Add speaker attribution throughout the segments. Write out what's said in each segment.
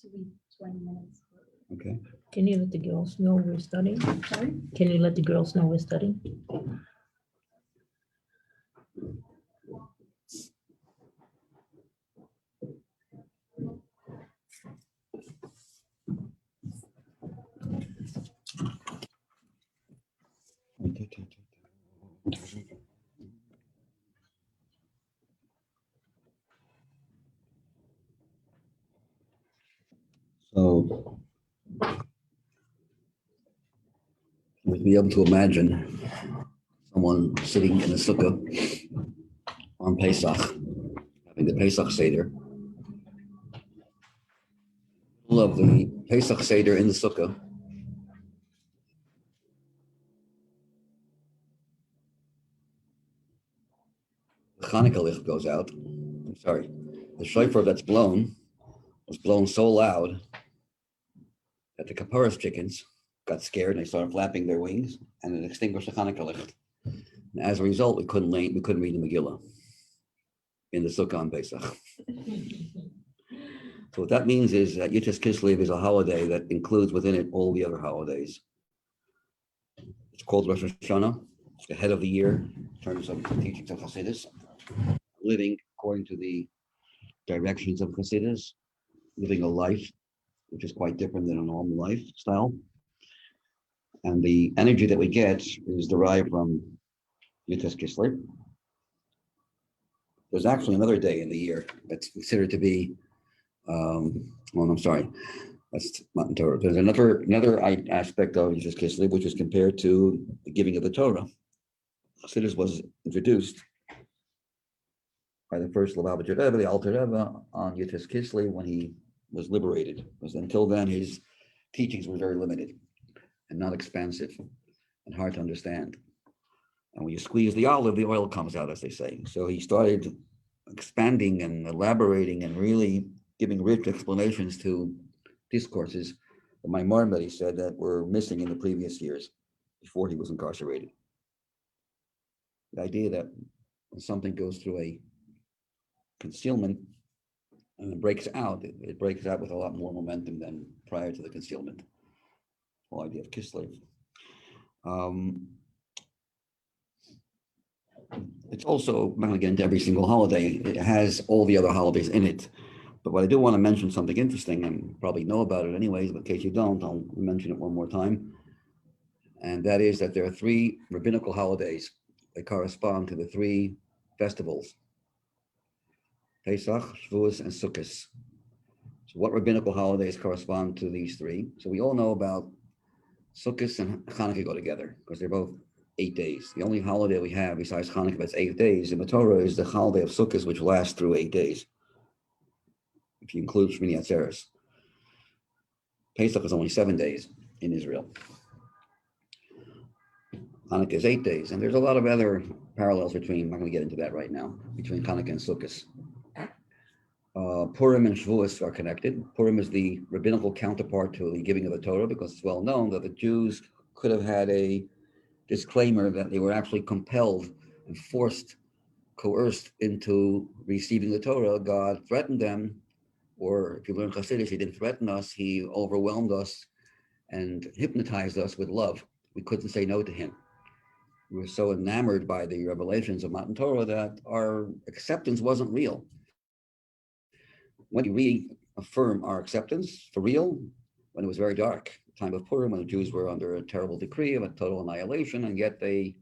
Speaker 1: to be 20 minutes.
Speaker 2: Okay.
Speaker 3: Can you let the girls know we're studying?
Speaker 1: Sorry?
Speaker 3: Can you let the girls know we're studying?
Speaker 2: So, we'd be able to imagine someone sitting in a sukkah on Pesach, having the Pesach Seder. Middle of the Pesach Seder in the sukkah. The Hanukkah licht goes out. I'm sorry. The shofar that's blown was blown so loud that the Kapparas chickens got scared and they started flapping their wings and it extinguished the Hanukkah licht. And as a result, we couldn't read the Megillah in the sukkah on Pesach. So what that means is that Yud Kislev is a holiday that includes within it all the other holidays. It's called Rosh Hashanah. It's the head of the year in terms of the teachings of Chassidus, living according to the directions of Chassidus, living a life which is quite different than a normal lifestyle. And the energy that we get is derived from Yud Kislev. There's actually another day in the year that's considered to be that's Matan Torah. There's another aspect of Yud Kislev, which is compared to the giving of the Torah. Chassidus was introduced by the first Lubavitcher Rebbe, the Alter Rebbe, on Yud Kislev when he was liberated. Because until then, his teachings were very limited and not expansive and hard to understand. And when you squeeze the olive, the oil comes out, as they say. So he started expanding and elaborating and really giving rich explanations to discourses, the Maimon that he said that were missing in the previous years before he was incarcerated. The idea that when something goes through a concealment and it breaks out, it breaks out with a lot more momentum than prior to the concealment. The whole idea of Kislev. It's also, I'm not going to get into every single holiday. It has all the other holidays in it. But what I do want to mention something interesting, and you probably know about it anyways, but in case you don't, I'll mention it one more time. And that is that there are 3 rabbinical holidays that correspond to the 3 festivals: Pesach, Shavuos, and Sukkot. So what rabbinical holidays correspond to these 3? So we all know about Sukkot and Hanukkah go together because they're both 8 days. The only holiday we have besides Hanukkah that's 8 days in the Torah is the holiday of Sukkot, which lasts through 8 days. If you include Shmini Atzeres. Pesach is only 7 days in Israel. Hanukkah is 8 days, and there's a lot of other parallels between, I'm not going to get into that right now, between Hanukkah and Sukkot. Purim and Shavuos are connected. Purim is the rabbinical counterpart to the giving of the Torah because it's well known that the Jews could have had a disclaimer that they were actually compelled and coerced into receiving the Torah. God threatened them, or if you learn Chassidus, he didn't threaten us, he overwhelmed us and hypnotized us with love. We couldn't say no to him. We were so enamored by the revelations of Matan Torah that our acceptance wasn't real. When we reaffirm our acceptance for real, when it was very dark, time of Purim, when the Jews were under a terrible decree of a total annihilation, and yet they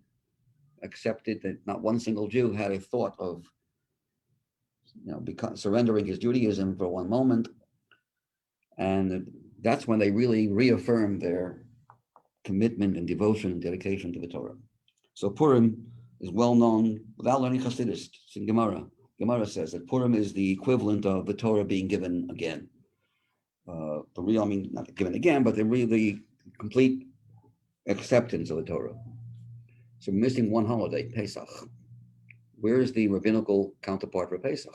Speaker 2: accepted that not one single Jew had a thought of surrendering his Judaism for one moment. And that's when they really reaffirmed their commitment and devotion and dedication to the Torah. So Purim is well known without learning Chassidus. It's in Gemara. Gemara says that Purim is the equivalent of the Torah being given again. The real, I mean, not given again, but the complete acceptance of the Torah. So missing one holiday, Pesach. Where is the rabbinical counterpart for Pesach?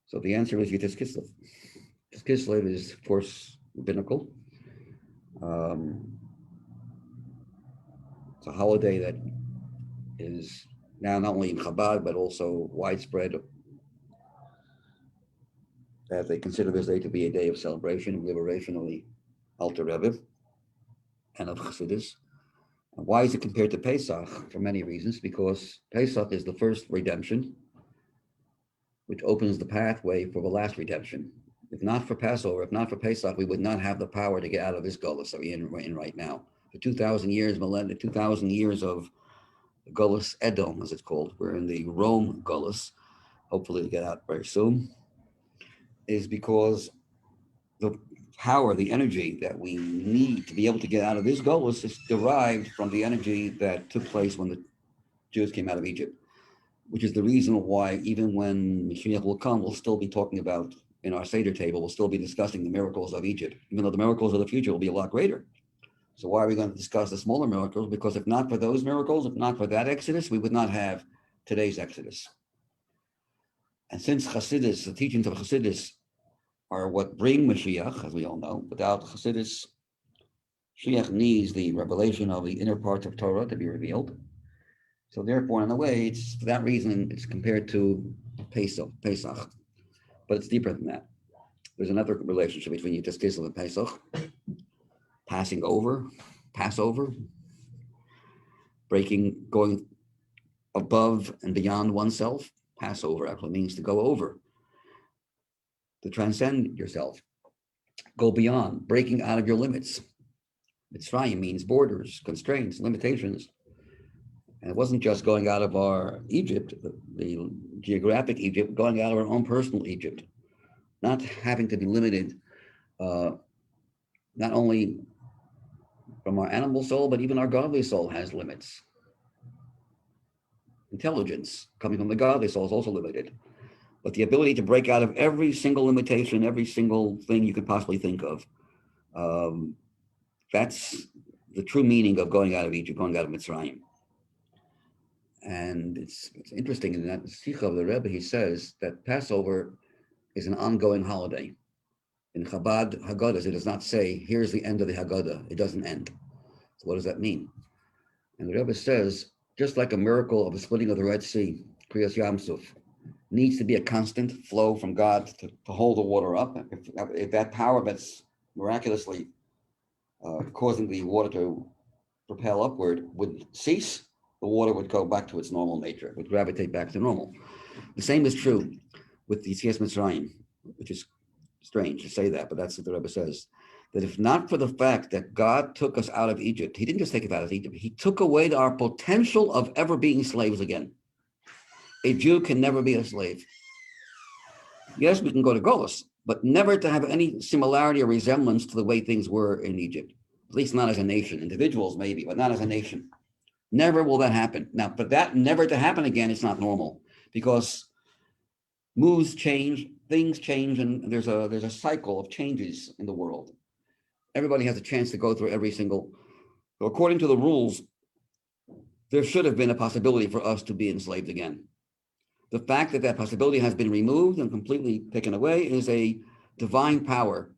Speaker 2: So the answer is Yud Kislev. Yud Kislev is, of course, rabbinical. It's a holiday that is now not only in Chabad, but also widespread that they consider this day to be a day of celebration and liberation of the Alter Rebbe and of Chassidus. And why is it compared to Pesach? For many reasons, because Pesach is the first redemption, which opens the pathway for the last redemption. If not for Passover, if not for Pesach, we would not have the power to get out of this gullus that we're in right now. For 2,000 years, 2,000 years of gullus Edom, as it's called, we're in the Rome gullus, hopefully to get out very soon, is because the power, the energy that we need to be able to get out of this gullus is derived from the energy that took place when the Jews came out of Egypt, which is the reason why even when Mashiach will come, we'll still be talking about, in our Seder table, we'll still be discussing the miracles of Egypt, even though the miracles of the future will be a lot greater. So why are we going to discuss the smaller miracles? Because if not for those miracles, if not for that Exodus, we would not have today's Exodus. And since Chassidus, the teachings of Chassidus are what bring Mashiach, as we all know, without Chassidus, Mashiach needs the revelation of the inner parts of Torah to be revealed. So therefore, in a way, it's for that reason, it's compared to Pesach, but it's deeper than that. There's another relationship between Yud Kislev and Pesach, Passover, going above and beyond oneself. Passover actually means to go over, to transcend yourself, go beyond, breaking out of your limits. Mitzrayim means borders, constraints, limitations. And it wasn't just going out of our Egypt, the geographic Egypt, going out of our own personal Egypt, not having to be limited, not only from our animal soul, but even our godly soul has limits. Intelligence coming from the godly soul is also limited. But the ability to break out of every single limitation, every single thing you could possibly think of, that's the true meaning of going out of Egypt, going out of Mitzrayim. And it's interesting in that Sicha of the Rebbe, he says that Passover is an ongoing holiday. In Chabad Haggadahs, it does not say, here's the end of the Haggadah. It doesn't end. So what does that mean? And the Rebbe says, just like a miracle of the splitting of the Red Sea, Kriyas Yam Suf, needs to be a constant flow from God to hold the water up. If that power that's miraculously causing the water to propel upward would cease, the water would go back to its normal nature, would gravitate back to normal. The same is true with the Yetzias Mitzrayim, which is strange to say that, but that's what the Rebbe says. That if not for the fact that God took us out of Egypt, he didn't just take us out of Egypt, he took away our potential of ever being slaves again. A Jew can never be a slave. Yes, we can go to Golos, but never to have any similarity or resemblance to the way things were in Egypt, at least not as a nation. Individuals maybe, but not as a nation. Never will that happen. Now, for that never to happen again, it's not normal, because moods change, things change, and there's a cycle of changes in the world. Everybody has a chance to go through every single. So according to the rules, there should have been a possibility for us to be enslaved again. The fact that that possibility has been removed and completely taken away is a divine power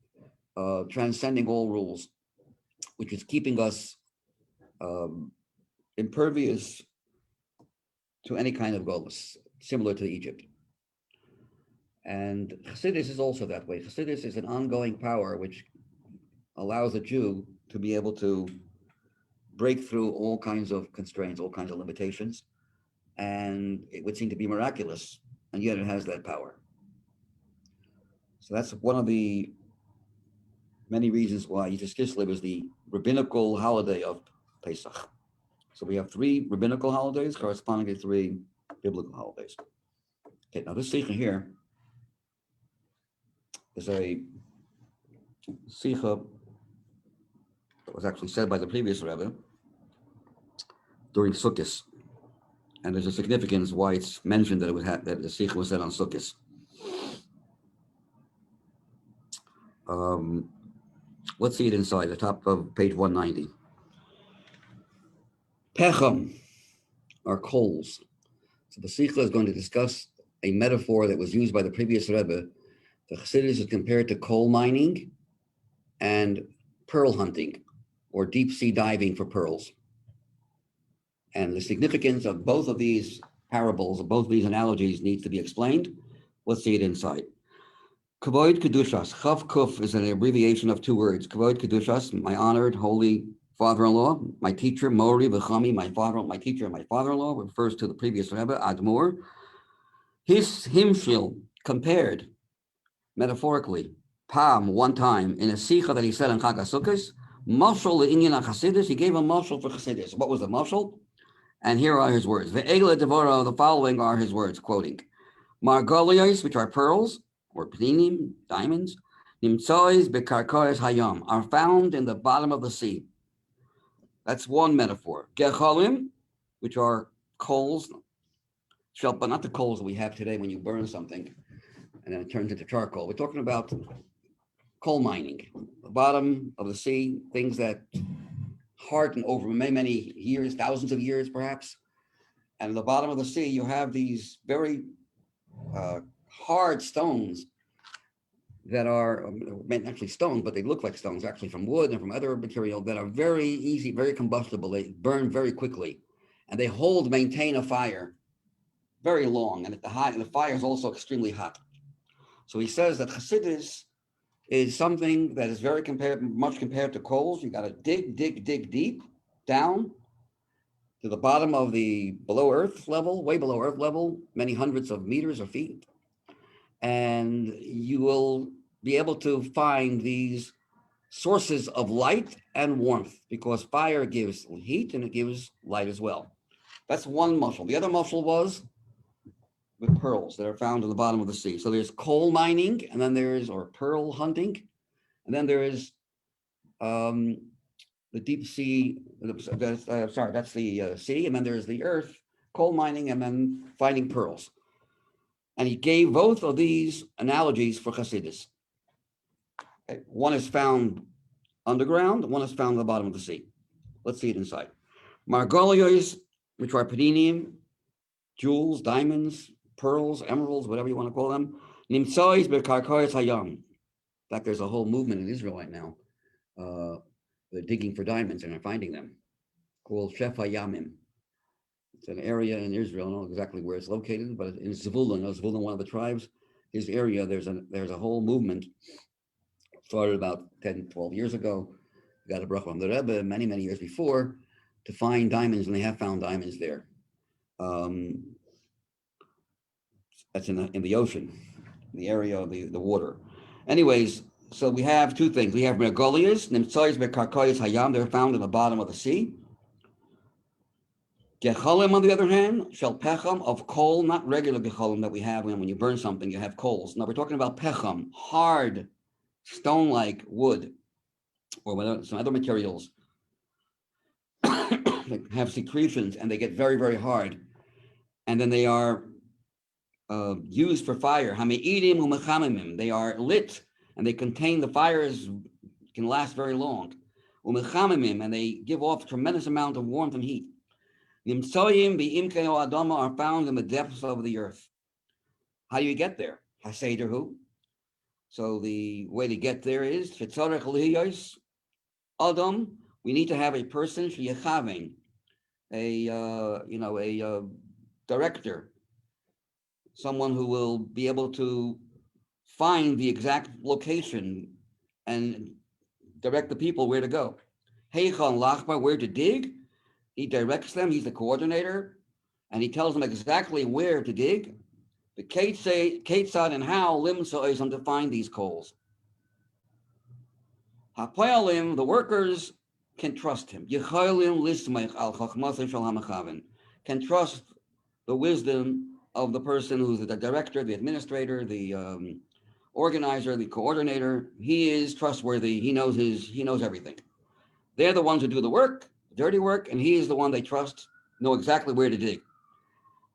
Speaker 2: transcending all rules, which is keeping us impervious to any kind of golus, similar to Egypt. And Chassidus is also that way. Chassidus is an ongoing power which allows a Jew to be able to break through all kinds of constraints, all kinds of limitations, and it would seem to be miraculous, and yet it has that power. So that's one of the many reasons why Yud Kislev is the rabbinical holiday of Pesach. So we have 3 rabbinical holidays corresponding to 3 biblical holidays. Okay, now this Sicha here is a Sicha that was actually said by the previous Rebbe during Sukkot. And there's a significance why it's mentioned that that the Sicha was said on Sukkot. Let's see it inside, the top of page 190. Pechem are coals. So the Sicha is going to discuss a metaphor that was used by the previous Rebbe. The Chassidus is compared to coal mining and pearl hunting, or deep sea diving for pearls. And the significance of both of these parables, of both of these analogies, needs to be explained. Let's see it inside. Kavod Kedushas. Chav Kuf is an abbreviation of two words. Kavod Kedushas, my honored, holy father-in-law, my teacher, Mori V'chami, my father, my teacher, and my father-in-law, refers to the previous Rebbe, Admor. Himshil compared, metaphorically, Pam, one time, in a Sicha that he said in Chag HaSukkos, Mashal le'inyan HaChassidus, he gave a mashal for Chassidus. What was the mashal? And here are his words. Ve'egla devora, the following are his words, quoting. Margolios, which are pearls, or pninim, diamonds, nimtsois bekarkois hayam, are found in the bottom of the sea. That's one metaphor. Gecholim, which are coals, but not the coals that we have today when you burn something and then it turns into charcoal. We're talking about coal mining, the bottom of the sea, things that harden over many, many years, thousands of years perhaps. And at the bottom of the sea, you have these very hard stones that are actually stones, but they look like stones, actually from wood and from other material that are very easy, very combustible. They burn very quickly, and they maintain a fire very long. And the fire is also extremely hot. So he says that Chassidus is something that is very much compared to coals. You got to dig deep down to the bottom of the below earth level, way below earth level, many hundreds of meters or feet. And you will be able to find these sources of light and warmth, because fire gives heat and it gives light as well. That's one muscle. The other muscle was with pearls that are found in the bottom of the sea. So there's coal mining, and then or pearl hunting, and then there is the deep sea. That's the sea, and then there's the earth, coal mining, and then finding pearls. And he gave both of these analogies for Chassidus. Okay. One is found underground, one is found at the bottom of the sea. Let's see it inside. Margolios, which are pedinim, jewels, diamonds, pearls, emeralds, whatever you want to call them. Nimtsois bekarkois hayam. In fact, there's a whole movement in Israel right now. They're digging for diamonds and they're finding them, called Shefa Yamim. It's an area in Israel. I don't know exactly where it's located, but in Zvulun, one of the tribes, his area, there's a whole movement. Started about 10, 12 years ago. Got a bracha from the Rebbe many, many years before to find diamonds, and they have found diamonds there. That's in the ocean, the area of the water. Anyways, so we have two things. We have Mergolias, Nimtsois bekarkois hayam, they're found in the bottom of the sea. Gecholim, on the other hand, shel pecham, of coal, not regular gecholim that we have when you burn something, you have coals. Now we're talking about pecham, hard, stone-like wood, or some other materials that have secretions, and they get very, very hard. And then they are used for fire. Hameidim umechamimim. They are lit, and they contain, the fires can last very long. Umechamimim, and they give off a tremendous amount of warmth and heat. Nimtsoyim be'imkei adama are found in the depths of the earth. How do you get there? Haseder hu. So the way to get there is shetzarech lihiyos adam. We need to have a person sheyachavin, a director, someone who will be able to find the exact location and direct the people where to go. Heichan lachbar, where to dig. He directs them. He's the coordinator, and he tells them exactly where to dig. The Ketzad and how limsa is to find these coals. Hapoyalim, the workers can trust him. Yechalim lismech al chachmasei shel hamachavin, can trust the wisdom of the person who's the director, the administrator, the organizer, the coordinator. He is trustworthy. He knows everything. They're the ones who do the work, dirty work, and he is the one they trust, know exactly where to dig.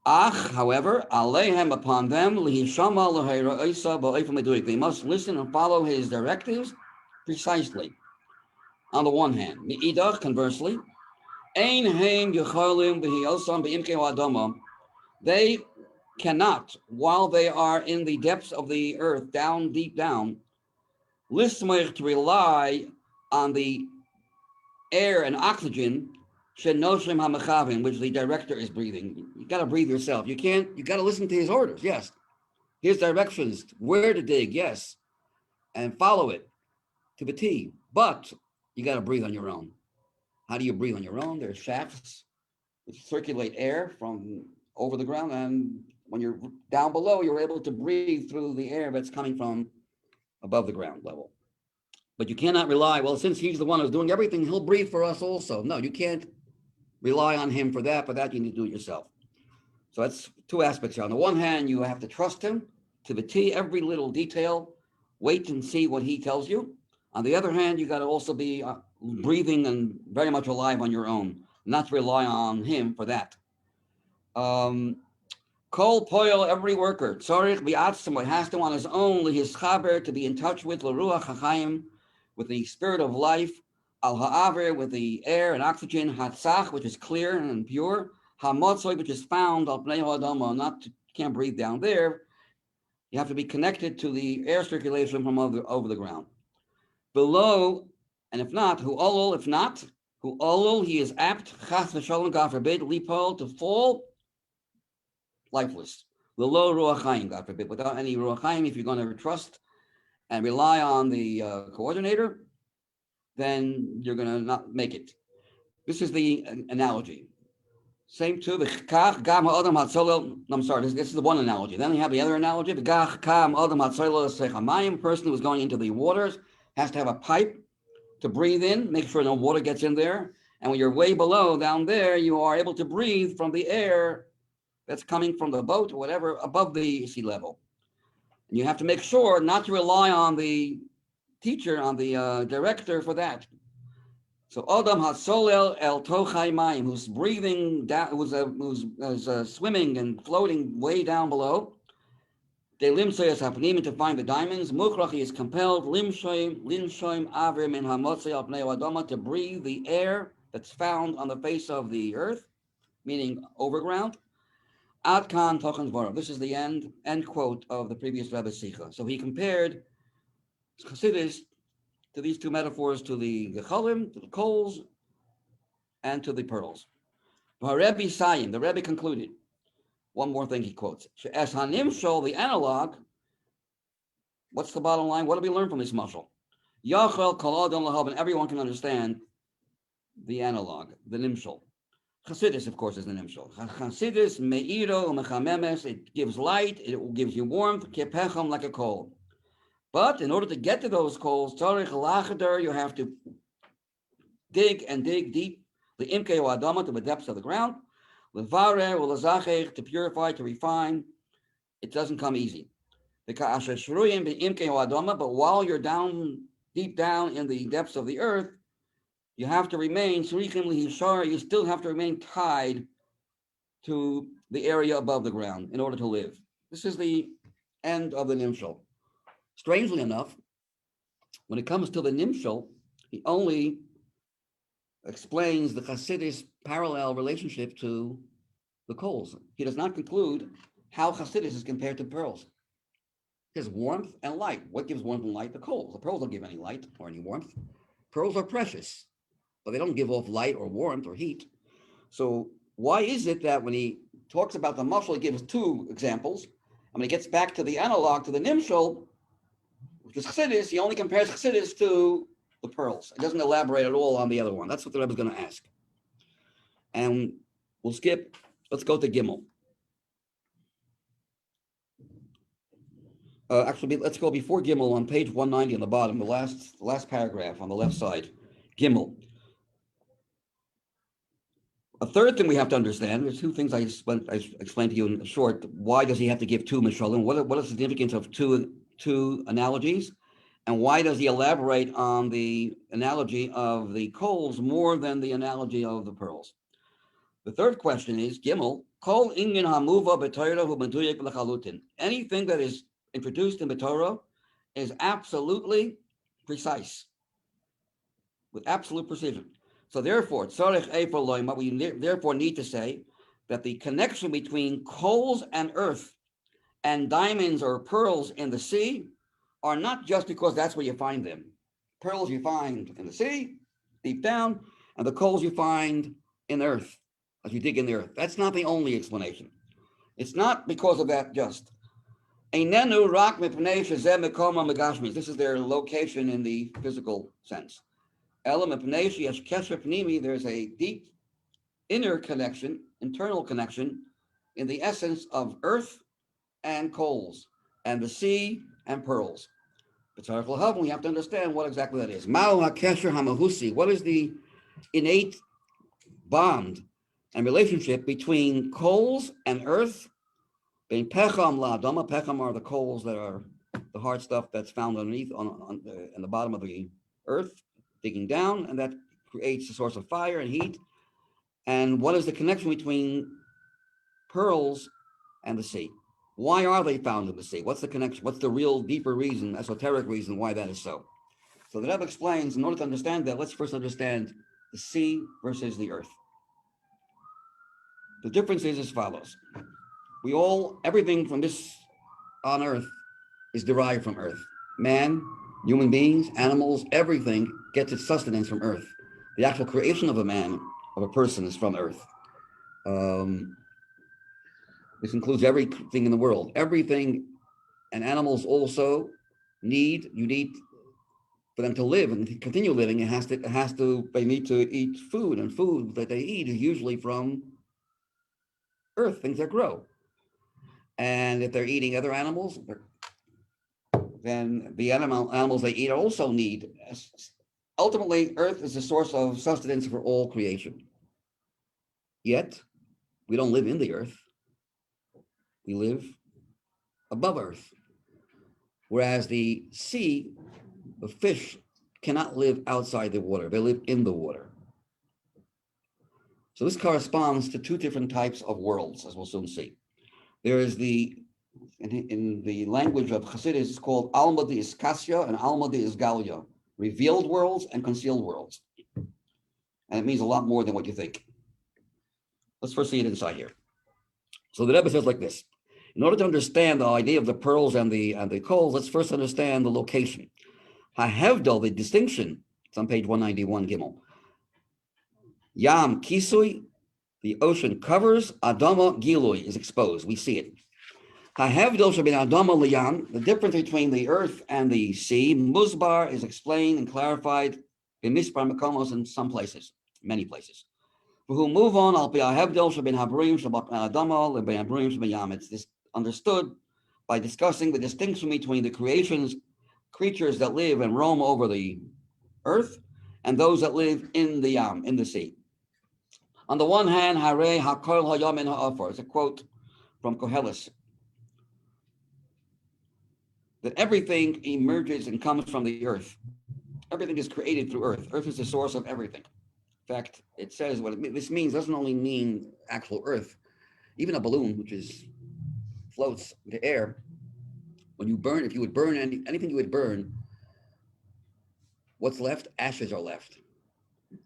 Speaker 2: However, aleihem, upon them, they must listen and follow his directives precisely. On the one hand, conversely, they cannot, while they are in the depths of the earth, deep down, to rely on the air and oxygen which the director is breathing. You got to breathe yourself. You got to listen to his orders, yes. Here's directions where to dig, yes, and follow it to the T. But you got to breathe on your own. How do you breathe on your own? There's shafts which circulate air from over the ground, and when you're down below, you're able to breathe through the air that's coming from above the ground level. But you cannot rely, well, since he's the one who's doing everything, he'll breathe for us also. No, you can't rely on him for that. For that, you need to do it yourself. So that's two aspects here. On the one hand, you have to trust him to the T, every little detail, wait and see what he tells you. On the other hand, you got to also be breathing and very much alive on your own, not to rely on him for that. Kol poil, every worker, tzarich bi'atzmo, has to on his own, his chaber, to be in touch with l'ruach hachayim, with the spirit of life, al ha'aver, with the air and oxygen, hatzach, which is clear and pure, hamotzoy, which is found al pnei ha'adama, not to, can't breathe down there. You have to be connected to the air circulation from over the ground. Below, and if not, hu olol, if not, hu olol, he is apt, chas v'shalom, God forbid, lipol, to fall lifeless. The low ruach chaim, God forbid, without any ruach chaim. If you're going to trust and rely on the coordinator, then you're going to not make it. This is the analogy. Same too. I'm sorry. This is the one analogy. Then you have the other analogy. The person who is going into the waters has to have a pipe to breathe in, make sure no water gets in there. And when you're way below, down there, you are able to breathe from the air that's coming from the boat or whatever above the sea level. And you have to make sure not to rely on the teacher, on the director for that. So Adam hasolel el tochai mayim, who's breathing down, who's swimming and floating way down below. De limsoyas hapnim, to find the diamonds. Mukrachi is compelled linshoim aver min hamotzei al pnei adama, to breathe the air that's found on the face of the earth, meaning overground. Ad kan tochen dvarav. This is the end quote of the previous Rabbi Sicha. So he compared Chassidus to these two metaphors, to the gecholim, to the coals, and to the pearls. Rebbe Sayim, the Rebbe concluded. One more thing he quotes. As hanimshol, the analog. What's the bottom line? What do we learn from this mashal? Yachel kol adam lahav, and everyone can understand the analog, the nimshol. Chassidus, of course, is the nimshol. Chassidus meiro mechamemes. It gives light. It gives you warmth. Kepecham, like a coal. But in order to get to those coals, you have to dig and dig deep, the imke adama, to the depths of the ground, to purify, to refine. It doesn't come easy. But while you're down, deep down in the depths of the earth, you have to remain, you still have to remain tied to the area above the ground in order to live. This is the end of the nimshal. Strangely enough, when it comes to the nimshal, he only explains the Chassidus parallel relationship to the coals. He does not conclude how Chassidus is compared to pearls. There's warmth and light. What gives warmth and light? The coals. The pearls don't give any light or any warmth. Pearls are precious, but they don't give off light or warmth or heat. So why is it that when he talks about the mashal, he gives two examples, and when he gets back to the analog, to the nimshal, which is Chassidus, he only compares Chassidus to the pearls. It doesn't elaborate at all on the other one. That's what the Rebbe is going to ask. And we'll skip. Let's go to Gimel. Actually, let's go before Gimel on page 190 on the bottom, the last paragraph on the left side. Gimel. A third thing we have to understand, there's two things I explained to you in short. Why does he have to give two mishalim? What is the significance of two analogies? And why does he elaborate on the analogy of the coals more than the analogy of the pearls? The third question is, Gimel, kol inyan hamuva b'Torah hu meduyek l'chalutin. Anything that is introduced in the Torah is absolutely precise, with absolute precision. So therefore, tzarech efer loim, we therefore need to say that the connection between coals and earth and diamonds or pearls in the sea are not just because that's where you find them. Pearls you find in the sea, deep down, and the coals you find in earth, as you dig in the earth. That's not the only explanation. It's not because of that just. Einenu rak mipnei shezeh mekom ha'megashmis. This is their location in the physical sense. Ela mipnei sheyesh kesher pnimi. There's a deep inner connection, internal connection, in the essence of earth and coals, and the sea and pearls. We have to understand what exactly that is. Mao hakesher hamahusi. What is the innate bond and relationship between coals and earth? Bein pecham la'adama. Pecham are the coals that are the hard stuff that's found underneath on the bottom of the earth, digging down, and that creates a source of fire and heat. And what is the connection between pearls and the sea? Why are they found in the sea? What's the connection? What's the real deeper reason, esoteric reason why that is so? So the Rebbe explains, in order to understand that, let's first understand the sea versus the earth. The difference is as follows. Everything from this on earth is derived from earth. Man, human beings, animals, everything gets its sustenance from earth. The actual creation of a person is from earth. This includes everything in the world. Everything, and animals also need for them to live and continue living. They need to eat food, and food that they eat is usually from earth, things that grow. And if they're eating other animals, then the animals they eat also need. Ultimately, earth is the source of sustenance for all creation. Yet, we don't live in the earth. We live above earth. Whereas the sea, the fish cannot live outside the water. They live in the water. So this corresponds to two different types of worlds, as we'll soon see. There is in the language of Chassidus, it's called Alma de Iskasya and Alma de Isgalia, revealed worlds and concealed worlds. And it means a lot more than what you think. Let's first see it inside here. So the Rebbe says like this. In order to understand the idea of the pearls and the coals, let's first understand the location. Hahevdal, the distinction, it's on page 191, Gimel. Yam kisui, the ocean covers, Adama gilui is exposed. We see it. Hahevdal shabin Adama liyam, the difference between the earth and the sea, Muzbar is explained and clarified in Mispar Makomos in some places, many places. Who move on, I'll be Hahevdal shabin Habrim shabat Adama lebin Habrim shabayam. It's understood by discussing the distinction between the creatures that live and roam over the earth and those that live in the yam, in the sea. On the one hand, Hare hakol hayam in ha'afar. It's a quote from Koheles, that everything emerges and comes from the earth. Everything is created through earth. Earth is the source of everything. In fact, it says this means doesn't only mean actual earth. Even a balloon, which floats into air, when you burn, if you would burn anything you would burn, what's left? Ashes are left.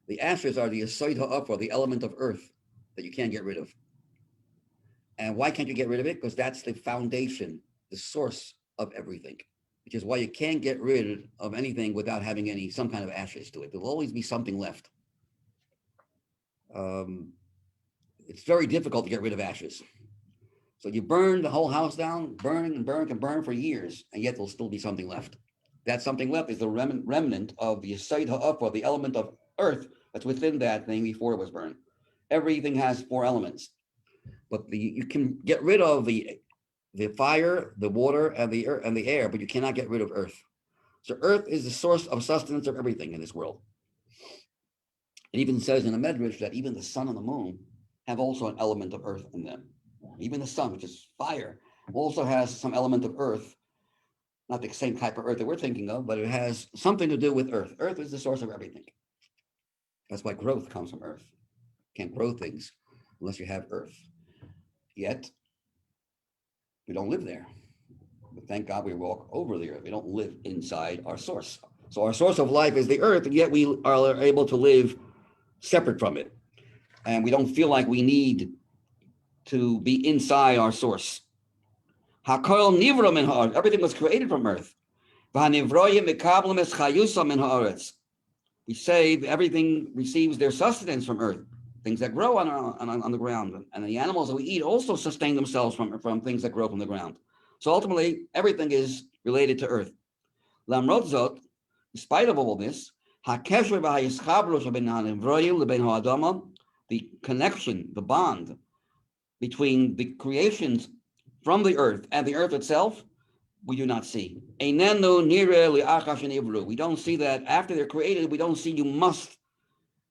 Speaker 2: The ashes are the asoid ha'afar, the element of earth that you can't get rid of. And why can't you get rid of it? Because that's the foundation, the source of everything, which is why you can't get rid of anything without having some kind of ashes to it. There'll always be something left. It's very difficult to get rid of ashes. So you burn the whole house down, can burn for years, and yet there'll still be something left. That something left is the remnant of the Yesod Ha'afar, the element of earth that's within that thing before it was burned. Everything has four elements, but you can get rid of the fire, the water, and the air, but you cannot get rid of earth. So earth is the source of sustenance of everything in this world. It even says in the Medrash that even the sun and the moon have also an element of earth in them. Even the sun, which is fire, also has some element of earth. Not the same type of earth that we're thinking of, but it has something to do with earth. Earth is the source of everything. That's why growth comes from earth. You can't grow things unless you have earth. Yet, we don't live there. But thank God we walk over the earth. We don't live inside our source. So our source of life is the earth, and yet we are able to live separate from it. And we don't feel like we need to be inside our source. Hakol nivra min ha'aretz. Everything was created from earth. V'hanivroyim mikablim es chayusa min ha'aretz. We say everything receives their sustenance from earth. Things that grow on the ground, and the animals that we eat also sustain themselves from things that grow from the ground. So ultimately, everything is related to earth. Lamrot zot, in spite of all this, the connection, the bond between the creations from the earth and the earth itself, we do not see. We don't see that after they're created. We don't see you must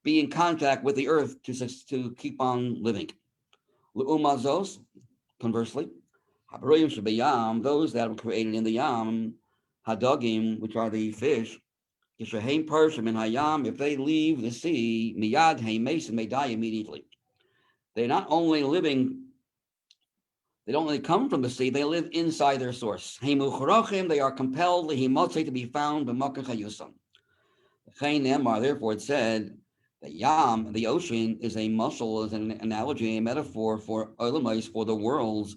Speaker 2: be in contact with the earth to keep on living. Conversely, those that are created in the yam, hadagim, which are the fish, if they leave the sea, miyad mason may die immediately. They're not only living, they don't only come from the sea, they live inside their source. They are compelled to be found. Therefore, it said that Yam, the ocean, is a muscle, is an analogy, a metaphor for Olamais, for the worlds,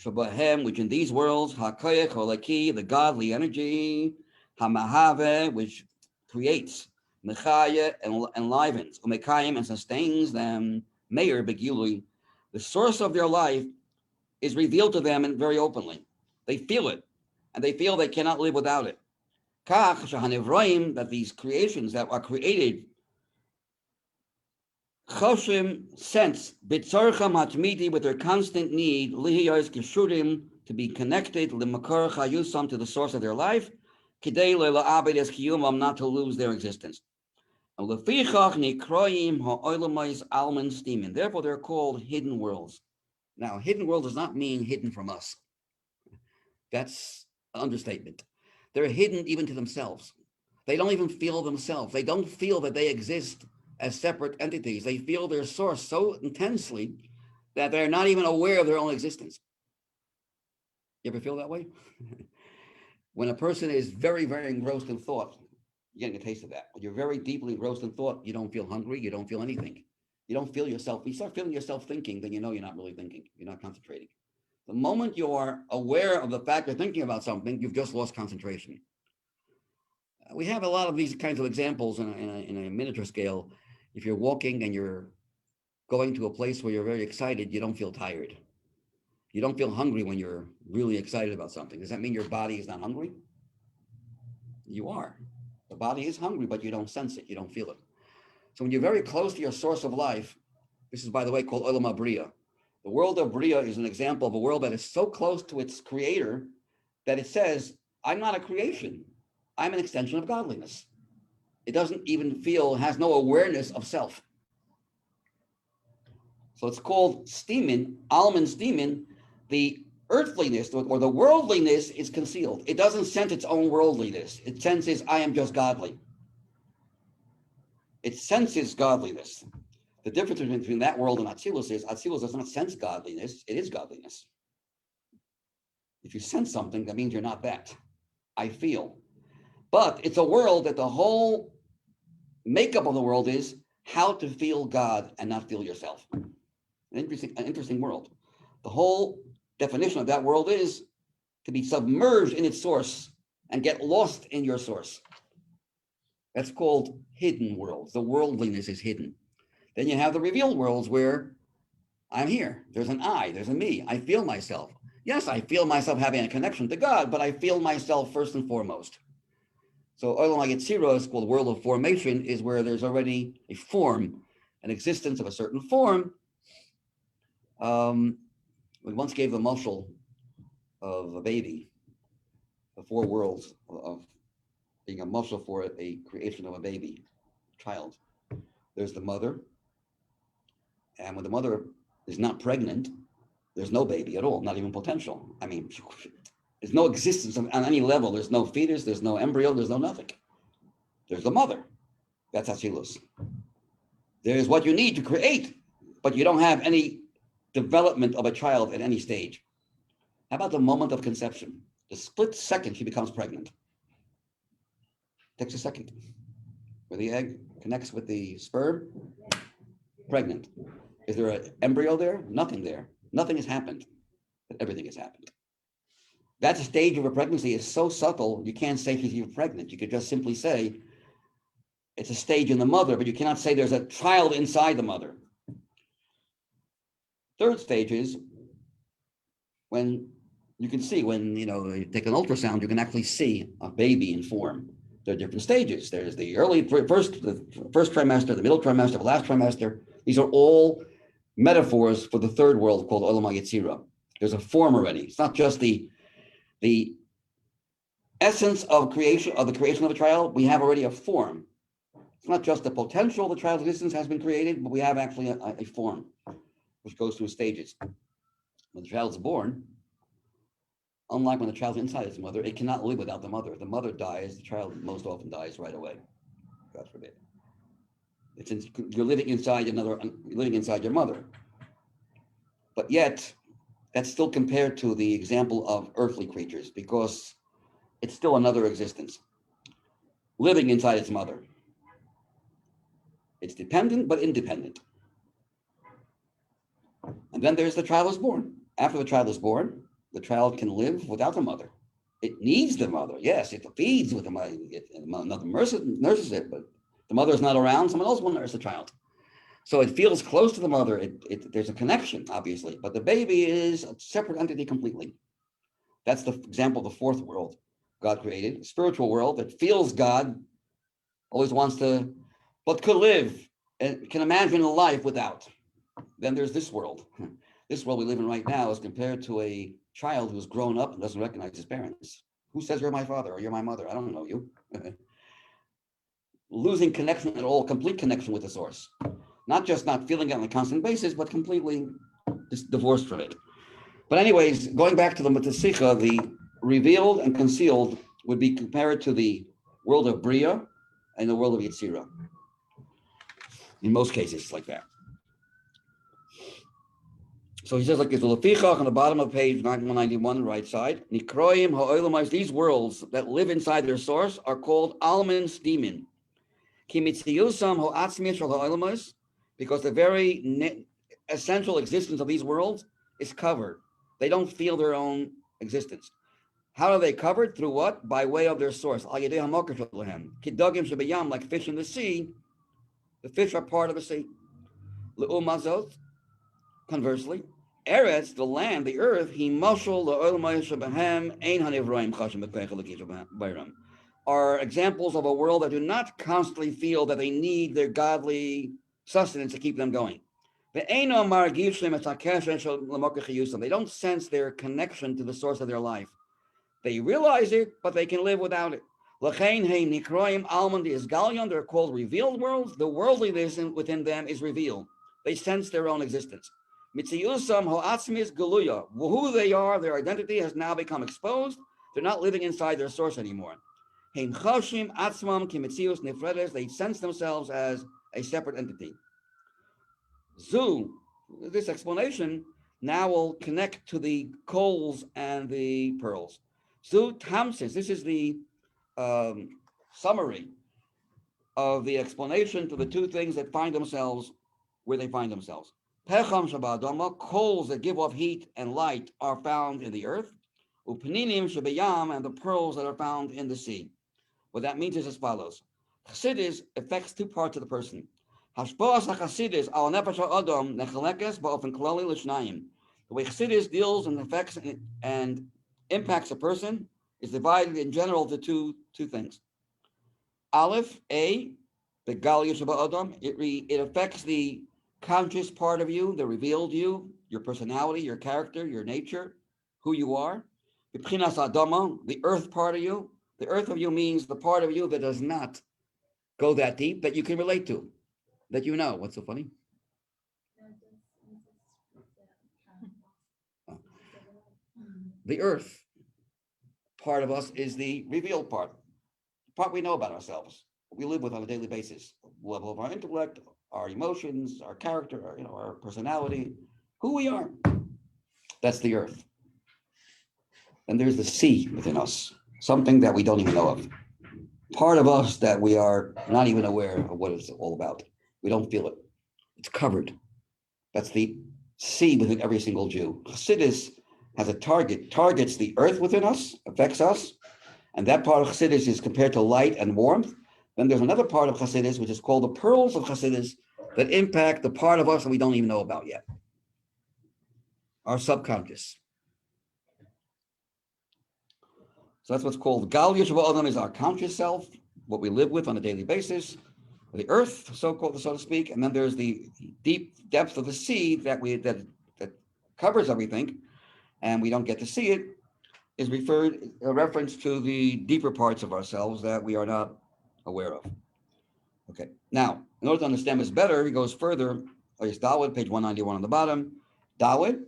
Speaker 2: Shabahem, which in these worlds, Hakoyach, Holaki, the godly energy, Hamahave, which creates, Mechaya, and enlivens, Umekayim, and sustains them, Meir Begili, the source of their life is revealed to them and very openly. They feel it, and they feel they cannot live without it. That these creations that are created, Choshim sense, Bitzorcham Hatmidi, with their constant need, Lihiyos Kishurim, to be connected, Limakar Chayusam, to the source of their life, Kidei Le'la'abed es Kiyumam, not to lose their existence. Therefore, they're called hidden worlds. Now, hidden world does not mean hidden from us. That's an understatement. They're hidden even to themselves. They don't even feel themselves. They don't feel that they exist as separate entities. They feel their source so intensely that they're not even aware of their own existence. You ever feel that way? When a person is very, very engrossed in thought, you're getting a taste of that. When you're very deeply engrossed in thought, you don't feel hungry, you don't feel anything. You don't feel yourself. When you start feeling yourself thinking, then you know you're not really thinking. You're not concentrating. The moment you are aware of the fact you're thinking about something, you've just lost concentration. We have a lot of these kinds of examples in a miniature scale. If you're walking and you're going to a place where you're very excited, you don't feel tired. You don't feel hungry when you're really excited about something. Does that mean your body is not hungry? You are. The body is hungry, but you don't sense it. You don't feel it. So when you're very close to your source of life, this is, by the way, called Olam HaBriya. The world of Bria is an example of a world that is so close to its creator that it says, I'm not a creation. I'm an extension of godliness. It doesn't even feel, has no awareness of self. So it's called steamin, alman steamin. The earthliness or the worldliness is concealed. It doesn't sense its own worldliness. It senses, I am just godly. It senses godliness. The difference between that world and Atzilus is Atzilus does not sense godliness. It is godliness. If you sense something, that means you're not that. I feel. But it's a world that the whole makeup of the world is how to feel God and not feel yourself. An interesting world. The whole definition of that world is to be submerged in its source and get lost in your source. That's called hidden worlds. The worldliness is hidden. Then you have the revealed worlds where I'm here. There's an I, there's a me. I feel myself. Yes, I feel myself having a connection to God, but I feel myself first and foremost. So Olam HaYetzirah is called the world of formation, is where there's already a form, an existence of a certain form. We once gave the mashal of a baby, the four worlds of being a mashal for a creation of a baby, child. There's the mother, and when the mother is not pregnant, there's no baby at all, not even potential. I mean, there's no existence on any level. There's no fetus, there's no embryo, there's no nothing. There's the mother. That's Atzilus. There's what you need to create, but you don't have any development of a child at any stage. How about the moment of conception? The split second she becomes pregnant. Takes a second. Where the egg connects with the sperm, pregnant. Is there an embryo there? Nothing there. Nothing has happened, but everything has happened. That stage of a pregnancy is so subtle, you can't say she's even pregnant. You could just simply say it's a stage in the mother, but you cannot say there's a child inside the mother. Third stage is when You can see when, you take an ultrasound, you can actually see a baby in form. There are different stages. There's the first trimester, the middle trimester, the last trimester. These are all metaphors for the third world called Olam HaYetzirah. There's a form already. It's not just the essence of creation of a child. We have already a form. It's not just the potential the child's existence has been created, but we have actually a form, which goes through stages. When the child is born, unlike when the child's inside its mother, it cannot live without the mother. If the mother dies, the child most often dies right away. God forbid. You're living inside your mother. But yet, that's still compared to the example of earthly creatures, because it's still another existence, living inside its mother. It's dependent, but independent. And then there's the child is born. After the child is born, the child can live without the mother. It needs the mother. Yes, it feeds with the mother. Another nurses it, but the mother is not around. Someone else will nurse the child. So it feels close to the mother. There's a connection, obviously, but the baby is a separate entity completely. That's the example of the fourth world God created, a spiritual world that feels God, always wants to, but could live and can imagine a life without. Then there's this world. This world we live in right now is compared to a child who's grown up and doesn't recognize his parents. Who says you're my father or you're my mother? I don't know you. Losing connection at all, complete connection with the source. Not just not feeling it on a constant basis, but completely divorced from it. But anyways, going back to the Sicha, the revealed and concealed would be compared to the world of Bria and the world of Yetzirah. In most cases, it's like that. So he says like this, on the bottom of page 191, right side, Nikroim ha'olamais, these worlds that live inside their source are called Alman Stimin. Kimitziyusam ha'atzmish ha'olamais, because the very essential existence of these worlds is covered. They don't feel their own existence. How are they covered? Through what? By way of their source. Kidogim shebayam, like fish in the sea, the fish are part of the sea. Le'umazot, conversely, Eretz, the land, the earth, are examples of a world that do not constantly feel that they need their godly sustenance to keep them going. They don't sense their connection to the source of their life. They realize it, but they can live without it. They're called revealed worlds. The worldliness within them is revealed. They sense their own existence. Who they are, their identity has now become exposed. They're not living inside their source anymore. They sense themselves as a separate entity. This explanation now will connect to the coals and the pearls. Tamsis, this is the summary of the explanation to the two things that find themselves where they find themselves. Pecham shabadama, coals that give off heat and light are found in the earth. Upninim shabayam, and the pearls that are found in the sea. What that means is as follows. Chassidus affects two parts of the person. Hashpoas HaChassidus al nefesh ha'adam nechalekes ba'ofen klali l'shnayim. The way Chassidus deals and affects and impacts a person is divided in general to two things. Aleph, A, the galiyus ba'adam. It affects the conscious part of you, the revealed you, your personality, your character, your nature, who you are. B'chinas adama, the earth part of you. The earth of you means the part of you that does not go that deep, that you can relate to, that you know. What's so funny? The earth part of us is the revealed part, the part we know about ourselves, what we live with on a daily basis, the level of our intellect, our emotions, our character, our personality, who we are. That's the earth. And there's the sea within us, something that we don't even know of. Part of us that we are not even aware of what it's all about. We don't feel it. It's covered. That's the sea within every single Jew. Chassidus has a targets the earth within us, affects us, and that part of Chassidus is compared to light and warmth. Then there's another part of Chassidus, which is called the pearls of Chassidus, that impact the part of us that we don't even know about yet, our subconscious. So that's what's called Gal Yeshua Adam, is our conscious self, what we live with on a daily basis, the earth, so-called, so to speak, and then there's the deep depth of the sea that covers everything, and we don't get to see it, is a reference to the deeper parts of ourselves that we are not aware of. Okay, now, in order to understand this better, he goes further. It's Dawid, page 191 on the bottom. Dawid,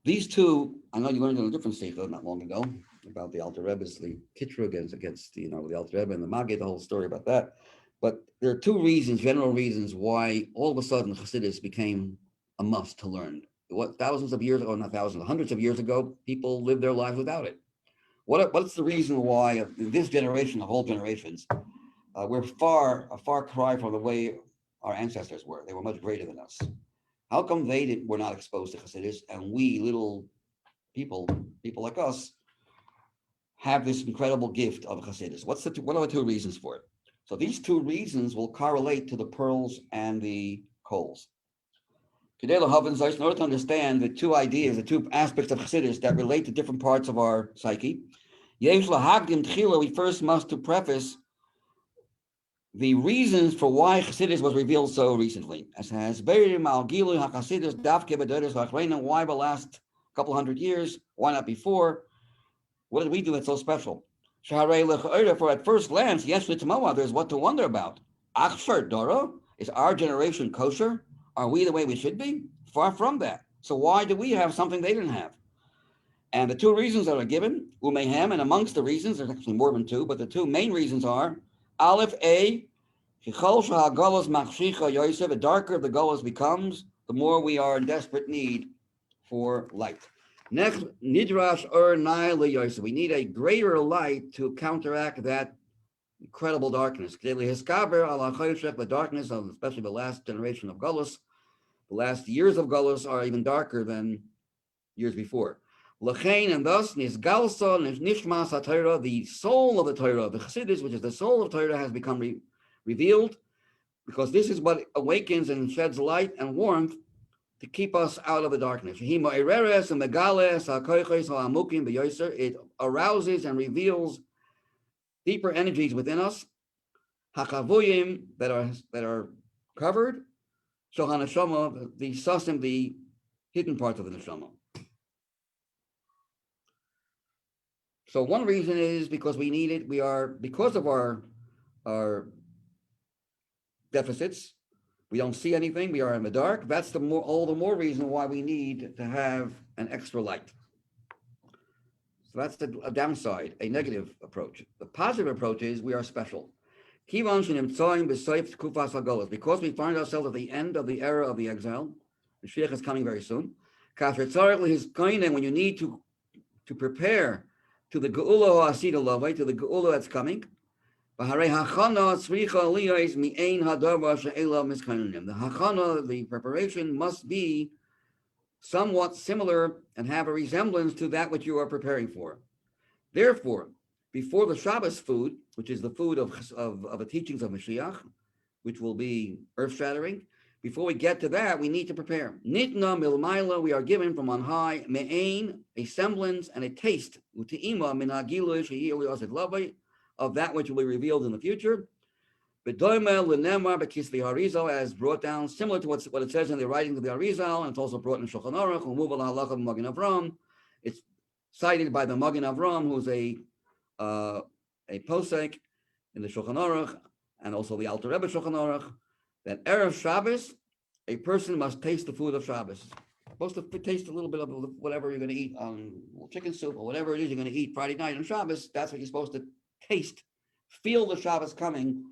Speaker 2: these two, I know you learned in a different stage not long ago about the Alter Rebbe's, the Kitra against the Alter Rebbe and the Maggid, the whole story about that. But there are two reasons, general reasons, why all of a sudden Chassidus became a must to learn. What, thousands of years ago, not thousands, hundreds of years ago, people lived their lives without it. What's the reason why this generation, of all generations, we're a far cry from the way our ancestors were? They were much greater than us. How come they were not exposed to Chassidus, and we little people like us, have this incredible gift of Chassidus? What are the two reasons for it? So these two reasons will correlate to the pearls and the coals. In order to understand the two ideas, the two aspects of Chassidus that relate to different parts of our psyche, we first must to preface the reasons for why Chassidus was revealed so recently. As has why the last couple hundred years? Why not before? What did we do that's so special? For at first glance, yes, there's what to wonder about. Is our generation kosher? Are we the way we should be? Far from that. So why do we have something they didn't have? And the two reasons that are given, umehem, and amongst the reasons, there's actually more than two, but the two main reasons are, Aleph A, the darker the golos becomes, the more we are in desperate need for light. Next, nidrash we need a greater light to counteract that incredible darkness. The darkness of especially the last generation of Golos, the last years of Golos are even darker than years before. L'chein, and thus nisgalsa nishmas haTorah, the soul of the Torah, the Chassidus, which is the soul of Torah, has become revealed, because this is what awakens and sheds light and warmth to keep us out of the darkness. It arouses and reveals deeper energies within us, hakavuyim, that are covered, shohanashama, the susim, the hidden parts of the neshama. So one reason is because we need it. Because of our deficits, we don't see anything. We are in the dark. That's all the more reason why we need to have an extra light. So that's a downside, a negative approach. The positive approach is we are special. Because we find ourselves at the end of the era of the exile. The Mashiach is coming very soon. When you need to prepare to the Geula Asida Lavai, to the Geula that's coming. The hachana, the preparation, must be somewhat similar and have a resemblance to that which you are preparing for. Therefore, before the Shabbos food, which is the food of the teachings of Mashiach, which will be earth-shattering, before we get to that, we need to prepare. Nitna milmaila, we are given from on high, me'ain, a semblance and a taste, u'te'ima min hagilu she'hi lavai, of that which will be revealed in the future. As brought down, similar to what it says in the writings of the Arizal, and it's also brought in Shulchan Aruch. It's cited by the Magen Avram, who's a posek in the Shulchan Aruch, and also the Alter Rebbe Shulchan Aruch, that Erev Shabbos, a person must taste the food of Shabbos. Supposed to taste a little bit of whatever you're going to eat on chicken soup or whatever it is you're going to eat Friday night on Shabbos. That's what you're supposed to taste. Feel the Shabbos coming.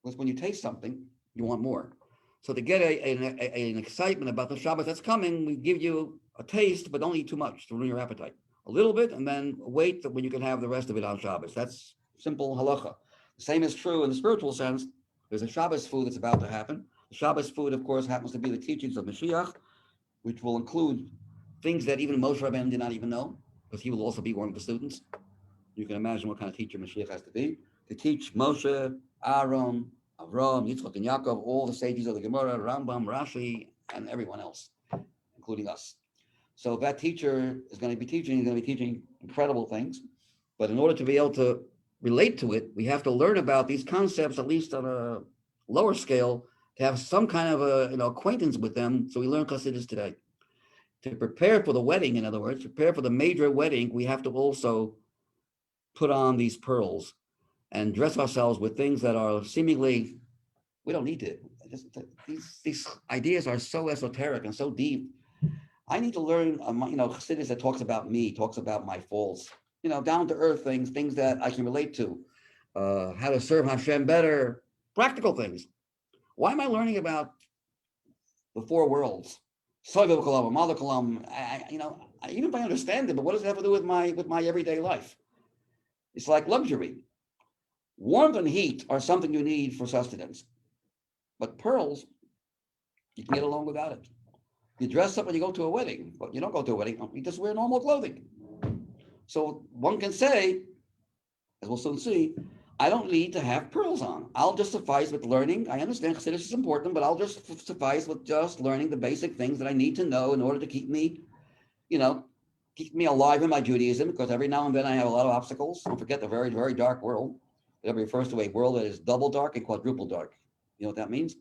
Speaker 2: Because when you taste something, you want more. So to get an excitement about the Shabbos that's coming, we give you a taste, but don't eat too much to ruin your appetite. A little bit, and then wait when you can have the rest of it on Shabbos. That's simple halacha. The same is true in the spiritual sense. There's a Shabbos food that's about to happen. The Shabbos food, of course, happens to be the teachings of Mashiach, which will include things that even Moshe Rabbeinu did not even know, because he will also be one of the students. You can imagine what kind of teacher Mashiach has to be. To teach Moshe, Aaron, Avram, Yitzchak, and Yaakov, all the sages of the Gemara, Rambam, Rashi, and everyone else, including us. So if that teacher is going to be teaching, he's going to be teaching incredible things. But in order to be able to relate to it, we have to learn about these concepts, at least on a lower scale, to have some kind of a acquaintance with them. So we learn Chassidus today. To prepare for the wedding, in other words, prepare for the major wedding, we have to also put on these pearls and dress ourselves with things that are seemingly, we don't need to. These ideas are so esoteric and so deep. I need to learn, Chassidus that talks about me, talks about my faults, down to earth things that I can relate to, how to serve Hashem better, practical things. Why am I learning about the four worlds? Sovev Kalam, Mother Kalam, even if I understand it, but what does it have to do with my everyday life? It's like luxury. Warmth and heat are something you need for sustenance. But pearls, you can get along without it. You dress up when you go to a wedding, but you don't go to a wedding, you just wear normal clothing. So one can say, as we'll soon see, I don't need to have pearls on. I'll just suffice with learning. I understand Chassidus is important, but I'll just suffice with just learning the basic things that I need to know in order to keep me alive in my Judaism, because every now and then I have a lot of obstacles. Don't forget the very, very dark world. It refers to a world that is double dark and quadruple dark. You know what that means?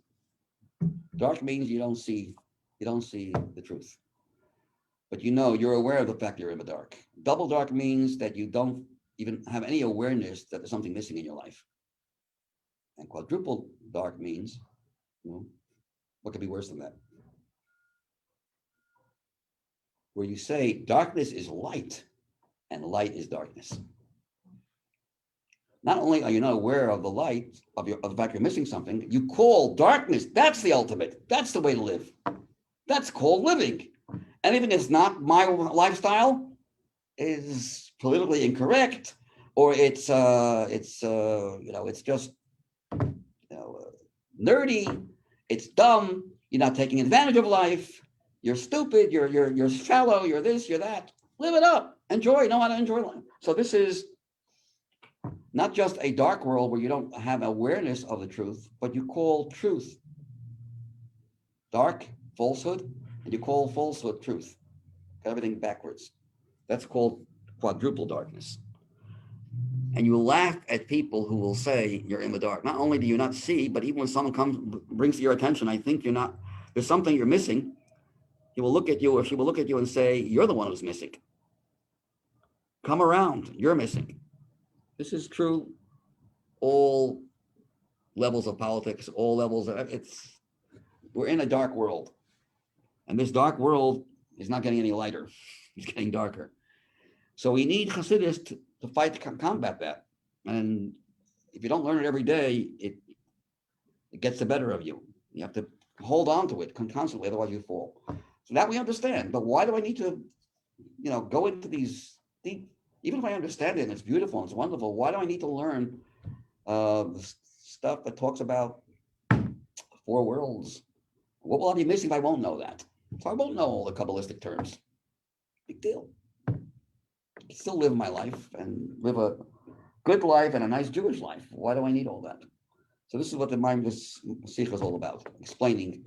Speaker 2: Dark means you don't see the truth. But you're aware of the fact you're in the dark. Double dark means that you don't even have any awareness that there's something missing in your life. And quadruple dark means, what could be worse than that? Where you say darkness is light and light is darkness. Not only are you not aware of the light, of the fact you're missing something, you call darkness, that's the ultimate. That's the way to live. That's called living. Anything that's not my lifestyle is politically incorrect, or it's just nerdy, it's dumb, you're not taking advantage of life, you're stupid, you're shallow, you're this, you're that. Live it up. Enjoy, know how to enjoy life. So this is not just a dark world where you don't have awareness of the truth, but you call truth dark, falsehood, and you call falsehood truth. Got everything backwards. That's called quadruple darkness. And you laugh at people who will say you're in the dark. Not only do you not see, but even when someone brings to your attention, I think there's something you're missing, he will look at you, or she will look at you and say, you're the one who's missing. Come around, you're missing. This is true all levels of politics, all levels of we're in a dark world. And this dark world is not getting any lighter. It's getting darker. So we need Chassidus to fight to combat that. And if you don't learn it every day, it gets the better of you. You have to hold on to it constantly, otherwise you fall. So that we understand. But why do I need to, go into these deep, even if I understand it and it's beautiful and it's wonderful, why do I need to learn the stuff that talks about four worlds? What will I be missing if I won't know that? So I won't know all the Kabbalistic terms. Big deal. I can still live my life and live a good life and a nice Jewish life. Why do I need all that? So this is what this Sicha is all about, explaining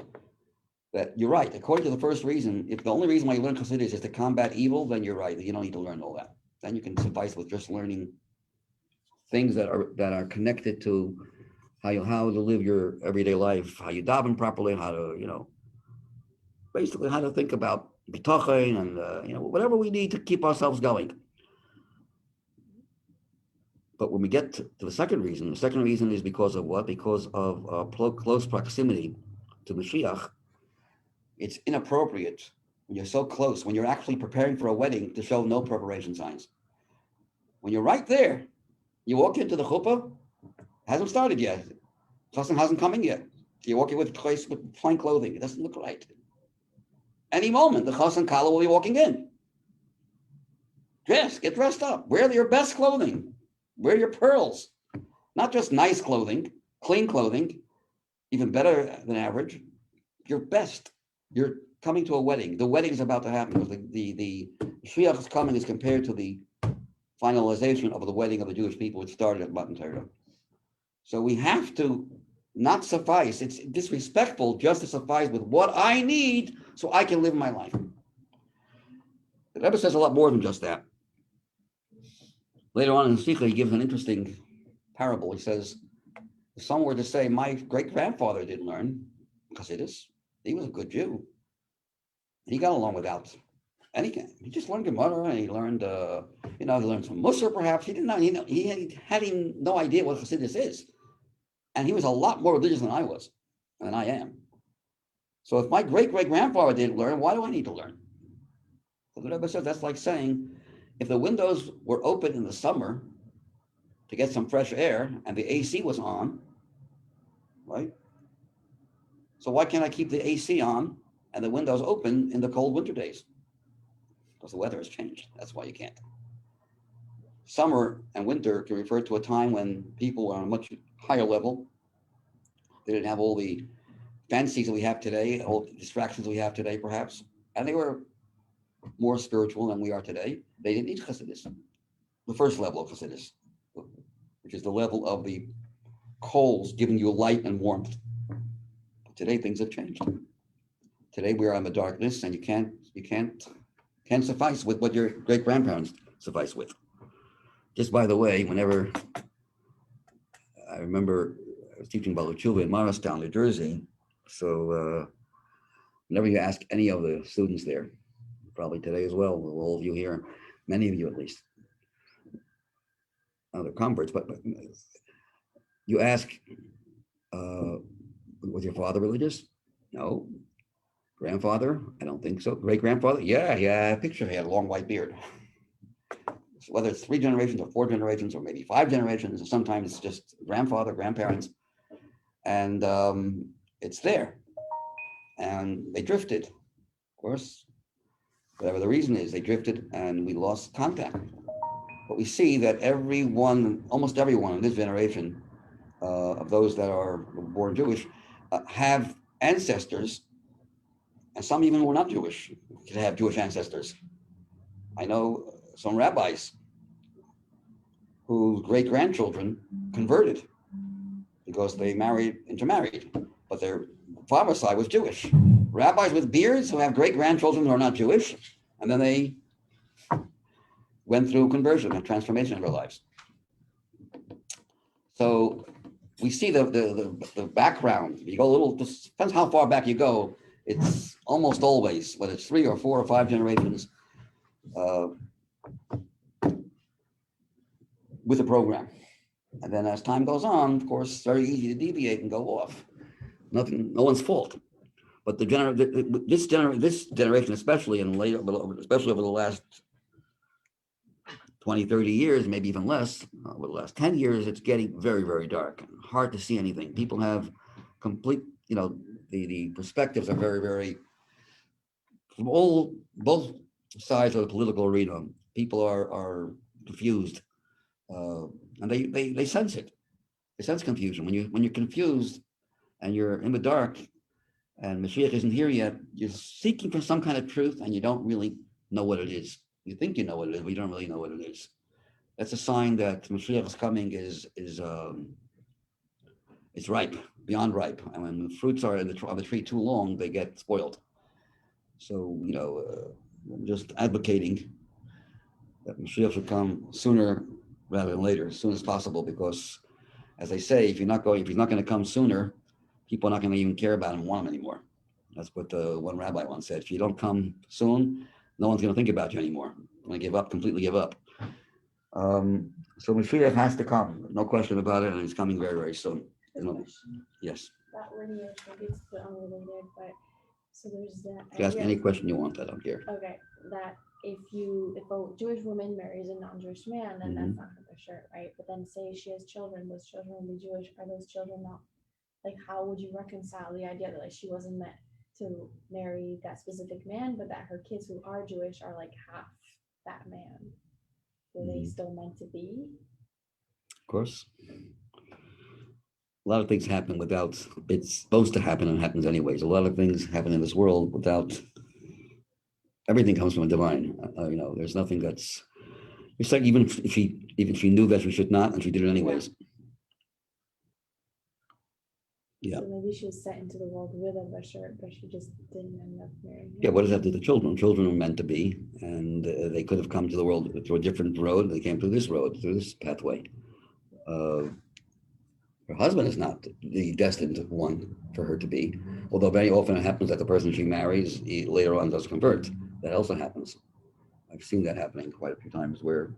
Speaker 2: that you're right. According to the first reason, if the only reason why you learn Chassidus is to combat evil, then you're right. You don't need to learn all that. Then you can suffice with just learning things that are connected to how to live your everyday life, how you daven properly, how to, basically how to think about bitachon and, whatever we need to keep ourselves going. But when we get to the second reason is because of what? Because of close proximity to Mashiach. It's inappropriate when you're so close, when you're actually preparing for a wedding, to show no preparation signs. When you're right there, you walk into the chuppah, hasn't started yet. Chassan hasn't come in yet. You're walking with plain clothing. It doesn't look right. Any moment, the Chassan Kala will be walking in. Get dressed up. Wear your best clothing. Wear your pearls. Not just nice clothing, clean clothing, even better than average. Your best. You're coming to a wedding. The wedding is about to happen. The Shliach's coming is compared to the finalization of the wedding of the Jewish people, which started at Matan Torah. So we have to not suffice. It's disrespectful just to suffice with what I need so I can live my life. The Rebbe says a lot more than just that. Later on in the Sicha, he gives an interesting parable. He says, if someone were to say, my great-grandfather didn't learn Chassidus, he was a good Jew. He got along without anything. He just learned Gemara, and he learned, he learned some Musar perhaps. He didn't know, he had even no idea what Chassidus is. And he was a lot more religious than I was, than I am. So if my great-great-grandfather didn't learn, why do I need to learn? So the Rebbe says that's like saying, if the windows were open in the summer to get some fresh air and the AC was on, right? So why can't I keep the AC on and the windows open in the cold winter days? Because the weather has changed. That's why you can't. Summer and winter can refer to a time when people were on a much higher level. They didn't have all the fancies that we have today, all the distractions we have today, perhaps. And they were more spiritual than we are today. They didn't need Chassidus. The first level of Chassidus, which is the level of the coals giving you light and warmth. But today things have changed. Today we are in the darkness, and you can't suffice with what your great-grandparents suffice with. Just by the way, whenever I remember I was teaching Baal Tshuva in Morristown, New Jersey, so whenever you ask any of the students there, probably today as well, all of you here, many of you at least, other converts, but you ask, was your father religious? No. Grandfather? I don't think so. Great-grandfather? Yeah, picture he had a long white beard. So whether it's 3 generations or 4 generations or maybe 5 generations, or sometimes it's just grandfather, grandparents, and it's there. And they drifted, of course. Whatever the reason is, they drifted and we lost contact. But we see that almost everyone in this generation of those that are born Jewish have ancestors, and some even were not Jewish, could have Jewish ancestors. I know some rabbis whose great-grandchildren converted because they intermarried, but their father's side was Jewish. Rabbis with beards who have great-grandchildren who are not Jewish, and then they went through conversion and transformation in their lives. So we see the background. You go a little, just depends how far back you go. It's almost always, whether it's 3 or 4 or 5 generations, with a program. And then as time goes on, of course, it's very easy to deviate and go off. No one's fault. But this generation, especially especially over the last 20, 30 years, maybe even less, over the last 10 years, it's getting very, very dark. Hard to see anything. People have complete, the perspectives are very, very, from both sides of the political arena, people are confused, and they sense it. They sense confusion. When you're confused and you're in the dark and Mashiach isn't here yet, you're seeking for some kind of truth and you don't really know what it is. You think you know what it is, but you don't really know what it is. That's a sign that Mashiach's coming is ripe, beyond ripe. And when the fruits are on the tree too long, they get spoiled. So, I'm just advocating that Mashiach should come sooner rather than later, as soon as possible, because, as they say, if he's not going to come sooner, people are not going to even care about him and want him anymore. That's what one rabbi once said. If you don't come soon, no one's going to think about you anymore. I'm going to completely give up. So Mashiach has to come, no question about it, and he's coming very, very soon. Yes.
Speaker 1: That lineage, maybe it's a bit unrelated, but so there's that.
Speaker 2: You ask any question you want, that I'm here.
Speaker 1: Okay, that if a Jewish woman marries a non-Jewish man, then that's not for sure, right? But then say she has children, those children will be Jewish. Are those children not? Like, how would you reconcile the idea that she wasn't meant to marry that specific man, but that her kids who are Jewish are like half that man? Were they still meant to be?
Speaker 2: Of course. A lot of things happen without, it's supposed to happen and happens anyways. A lot of things happen in this world without, everything comes from a divine. There's nothing that's, it's like even if she knew that she should not, and she did it anyways. Yeah.
Speaker 1: So maybe she was sent into the world with a bashert, but she just didn't end up marrying him.
Speaker 2: Yeah, what does that do to the children? Children were meant to be, and they could have come to the world through a different road. They came through this road, through this pathway. Uh, her husband is not the destined one for her to be, although very often it happens that the person she marries later on does convert. That also happens. I've seen that happening quite a few times, where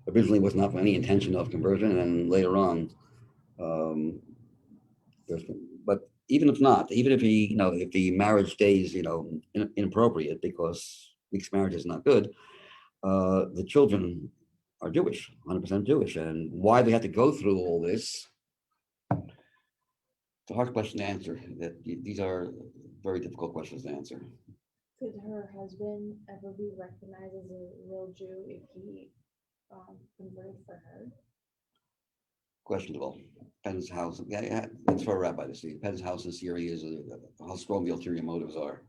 Speaker 2: originally was not for any intention of conversion, and later on, um, but even if not, even if if the marriage stays, inappropriate because mixed marriage is not good, the children are Jewish, 100% Jewish, and why they have to go through all this, it's a hard question to answer. These are very difficult questions to answer.
Speaker 1: Could her husband ever be recognized as a real Jew if he converted for her?
Speaker 2: Questionable. Depends how. Yeah, it's for a rabbi to see. Depends how sincere he is, how strong the ulterior motives are.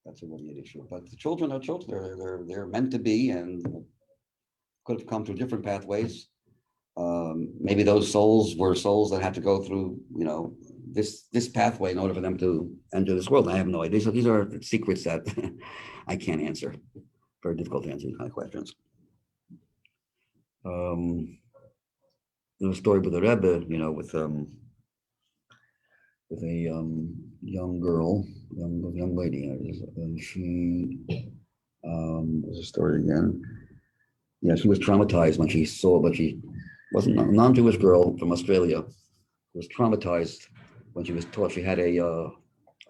Speaker 2: That's a really an issue. But the children are children. They're meant to be, and could have come through different pathways. Maybe those souls were souls that had to go through, this pathway in order for them to enter this world. I have no idea. So these are secrets that I can't answer. Very difficult to answer these kind of questions. There's a story with a Rebbe, with a young girl, young lady, and she there's a story again. Yeah, she was traumatized when she saw, but she wasn't a non-Jewish girl from Australia. Was traumatized when she was taught. She had a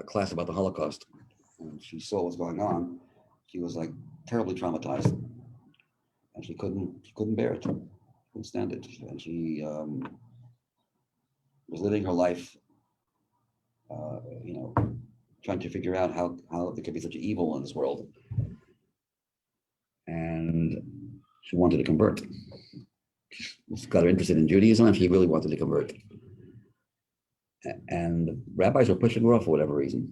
Speaker 2: class about the Holocaust, and she saw what's going on. She was like terribly traumatized, and she couldn't bear it, couldn't stand it, and she was living her life, trying to figure out how there could be such evil in this world, and she wanted to convert. She got her interested in Judaism, and she really wanted to convert. And rabbis were pushing her off for whatever reason.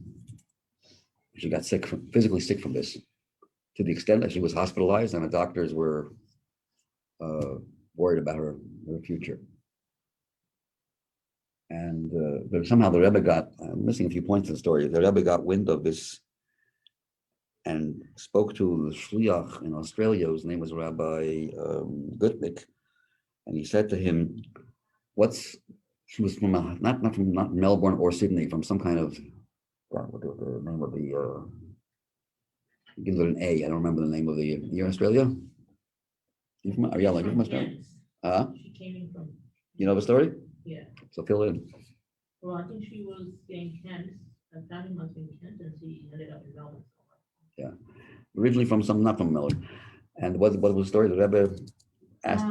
Speaker 2: She got physically sick from this, to the extent that she was hospitalized, and the doctors were worried about her future. And but somehow the Rebbe I'm missing a few points in the story. The Rebbe got wind of this and spoke to the shliach in Australia, whose name was Rabbi Gutnick, and he said to him, she was from not Melbourne or Sydney, from some kind of, what the name of the, begins with an A. I don't remember the name of the, you're in Australia? You from, are you from Australia?
Speaker 3: She came in from,
Speaker 2: You know the story?
Speaker 3: yeah.
Speaker 2: So fill in.
Speaker 3: Well, I think she was in Kent, her family must be in Kent, and she ended up in Melbourne.
Speaker 2: Yeah. Originally from not from Melbourne. And what was the story? The Rebbe asked,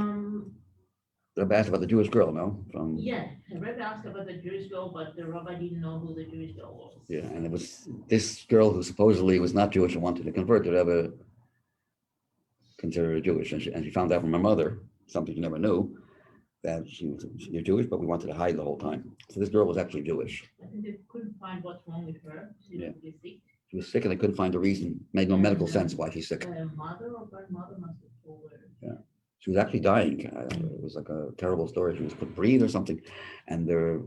Speaker 2: asked about the Jewish girl, no?
Speaker 3: Yeah, the Rebbe asked about the Jewish girl, but the rabbi didn't know who the Jewish girl was.
Speaker 2: Yeah, and it was this girl who supposedly was not Jewish and wanted to convert. The Rebbe considered her Jewish, and she found out from her mother, something she never knew, that you're Jewish, but we wanted to hide the whole time. So this girl was actually Jewish.
Speaker 3: I think they couldn't find what's wrong with her. She was really sick.
Speaker 2: She was sick, and they couldn't find a reason. Made no medical sense why she's sick.
Speaker 3: Her mother or grandmother must have told her.
Speaker 2: Yeah. She was actually dying. It was like a terrible story. She was couldn't breathe or something, and their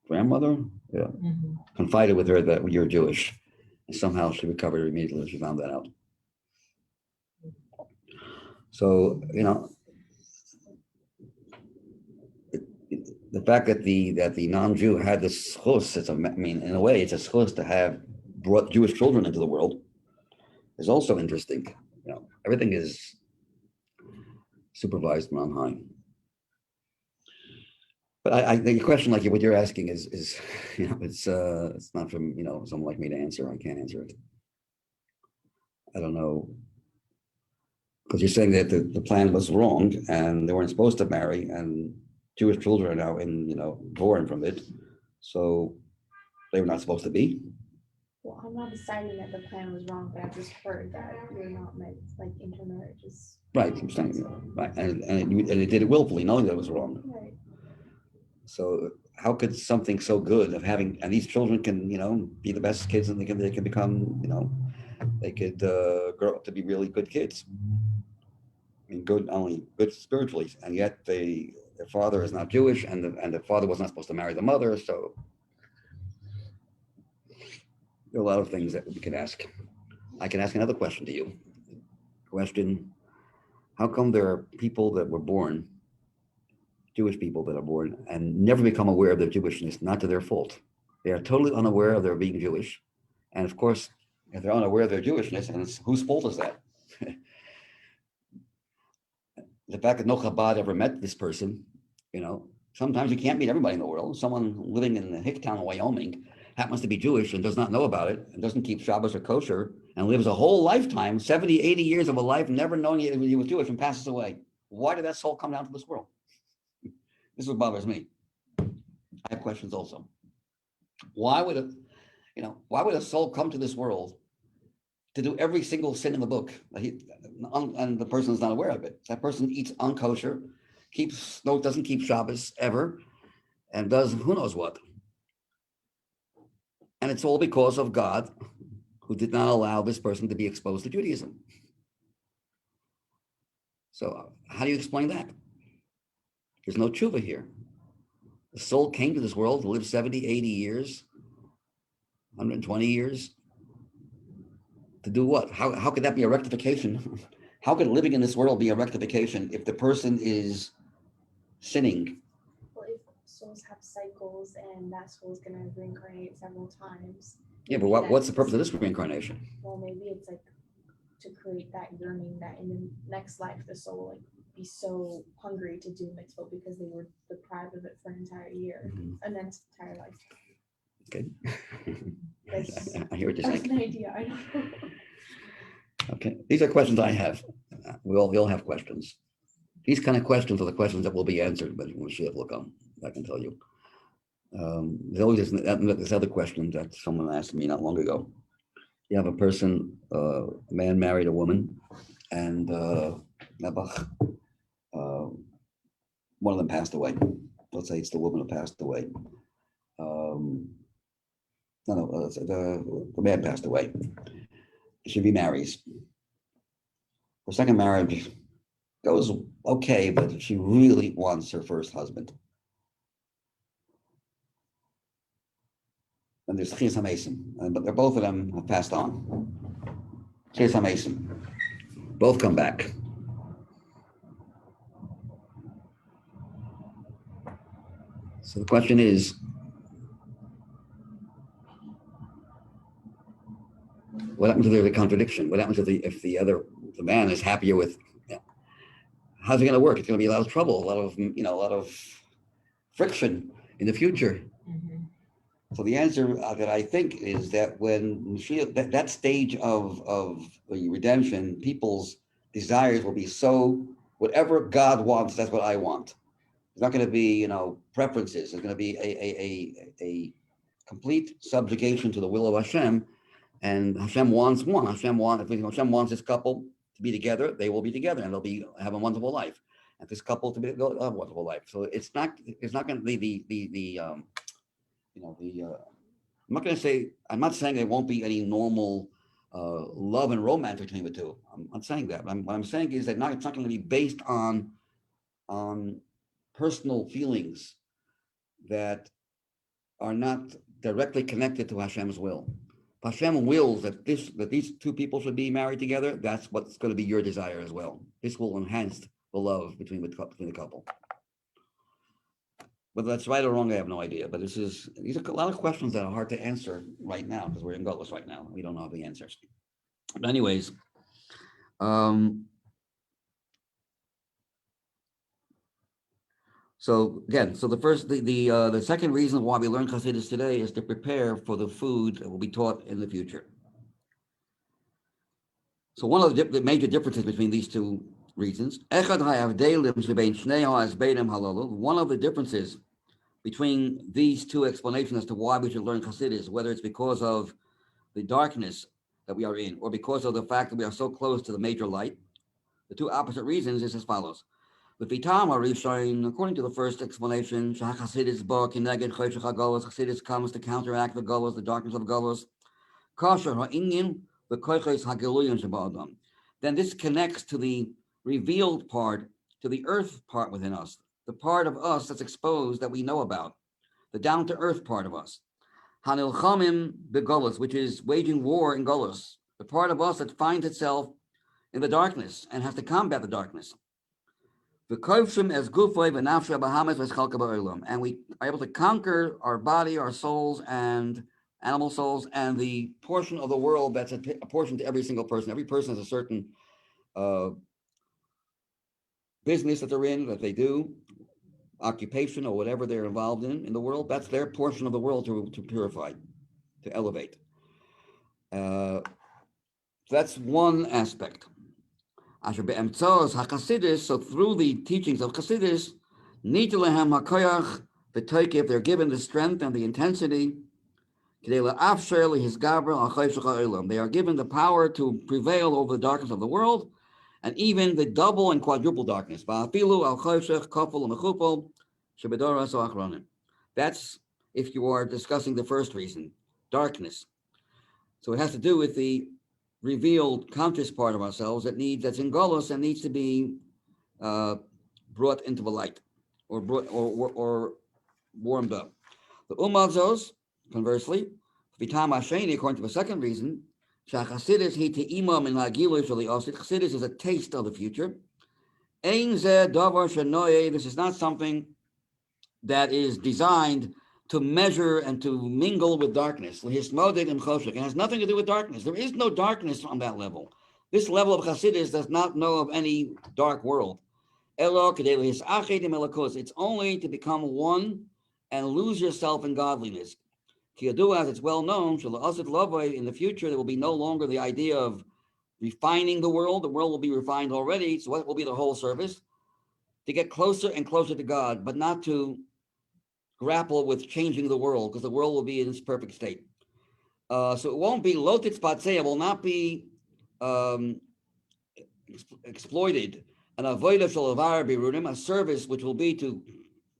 Speaker 2: grandmother, confided with her that you're Jewish. And somehow she recovered immediately when she found that out. So the fact that the non-Jew had this schus, in a way, it's a schus to have brought Jewish children into the world, is also interesting. Everything is supervised from on high. But I think a question like what you're asking is it's not from someone like me to answer. I can't answer it. I don't know, because you're saying that the plan was wrong and they weren't supposed to marry, and Jewish children are now born from it, so they were not supposed to be.
Speaker 1: Well, I'm not deciding that the plan was wrong, but I've just heard that you're not meant, like, intermarriages.
Speaker 2: Right, I'm saying, right, and it did it willfully, knowing that it was wrong.
Speaker 1: Right.
Speaker 2: So how could something so good of having, and these children can be the best kids, and they can become they could grow up to be really good kids. I mean, good, only good spiritually, and yet their father is not Jewish, and the father was not supposed to marry the mother, so There are a lot of things that we can ask. I can ask another question to you. Question, how come there are people that were born, Jewish people that are born, and never become aware of their Jewishness, not to their fault? They are totally unaware of their being Jewish. And of course, if they're unaware of their Jewishness, and it's, whose fault is that? The fact that no Chabad ever met this person, sometimes you can't meet everybody in the world. Someone living in the Hicktown, Wyoming, happens to be Jewish and does not know about it and doesn't keep Shabbos or kosher and lives a whole lifetime, 70, 80 years of a life, never knowing he was Jewish and passes away. Why did that soul come down to this world? This is what bothers me. I have questions also. Why would a soul come to this world to do every single sin in the book, and the person is not aware of it? That person eats unkosher, doesn't keep Shabbos ever, and does who knows what. And it's all because of God, who did not allow this person to be exposed to Judaism. So how do you explain that? There's no tshuva here. The soul came to this world to live 70, 80 years, 120 years. To do what? How could that be a rectification? How could living in this world be a rectification if the person is sinning?
Speaker 1: Well, if souls have cycles and that soul is going to reincarnate several times.
Speaker 2: Yeah, but what's the purpose of this reincarnation?
Speaker 1: Well, maybe it's like to create that yearning that in the next life the soul will be so hungry to do mitzvah because they were deprived of it for an entire year, an entire life.
Speaker 2: Okay. I hear what you're
Speaker 1: That's
Speaker 2: saying.
Speaker 1: an idea. I don't know.
Speaker 2: Okay, these are questions I have. We all have questions. These kind of questions are the questions that will be answered, but we'll see it will come. I can tell you. There's always this other question that someone asked me not long ago. You have a person, a man married a woman, and one of them passed away. Let's say it's the woman who passed away. The man passed away. She remarries. Her second marriage goes okay, but she really wants her first husband. And there's Chis HaMesim, but both of them have passed on. Chis HaMesim, both come back. So the question is, what happens if there's a contradiction? What happens if the man is happier with? How's it going to work? It's going to be a lot of trouble, a lot of friction in the future.
Speaker 3: Mm-hmm.
Speaker 2: So the answer that I think is that when that stage of the redemption, people's desires will be so, whatever God wants, that's what I want. It's not going to be, preferences. It's going to be a complete subjugation to the will of Hashem. And Hashem wants one. Hashem wants this couple to be together. They will be together, and they'll have a wonderful life. And this couple to they'll have a wonderful life. So it's not going to be I'm not saying there won't be any normal love and romance between the two. I'm not saying that. What I'm saying is that it's not going to be based on personal feelings that are not directly connected to Hashem's will. Hashem wills that these two people should be married together. That's what's going to be your desire as well. This will enhance the love between the couple. Whether that's right or wrong, I have no idea. But these are a lot of questions that are hard to answer right now because we're in Gullus right now. We don't know the answers. But anyways, so again, the second reason why we learn Chassidus today is to prepare for the food that will be taught in the future. So one of the major differences between these two reasons, one of the differences between these two explanations as to why we should learn Chassidus, whether it's because of the darkness that we are in or because of the fact that we are so close to the major light, the two opposite reasons is as follows. According to the first explanation, Chassidus comes to counteract the Golos, the darkness of Golos. Then this connects to the revealed part, to the earth part within us, the part of us that's exposed that we know about, the down-to-earth part of us. Hanilchamim begolus, which is waging war in Golus, the part of us that finds itself in the darkness and has to combat the darkness. The kovshim as gufay v'nafsha bahamas v'schalka ba'olam, and we are able to conquer our body, our souls, and animal souls, and the portion of the world that's a portion to every single person. Every person has a certain business that they're in, that they do, occupation or whatever they're involved in the world. That's their portion of the world to purify, to elevate. So that's one aspect. So through the teachings of Chassidus, they're given the strength and the intensity. They are given the power to prevail over the darkness of the world, and even the double and quadruple darkness. That's if you are discussing the first reason, darkness. So it has to do with the revealed conscious part of ourselves that's in Golos and needs to be brought into the light, or warmed up. The Umazos, conversely, according to the second reason, Chassidus is a taste of the future. This is not something that is designed to measure and to mingle with darkness. It has nothing to do with darkness. There is no darkness on that level. This level of Chassidus does not know of any dark world. It's only to become one and lose yourself in godliness. As it's well known, in the future, there will be no longer the idea of refining the world. The world will be refined already. So what will be the whole service? To get closer and closer to God, but not to grapple with changing the world, because the world will be in its perfect state. So it won't be lotitz patzeh, it will not be exploited. An avodah shalavar birudim, a service which will be to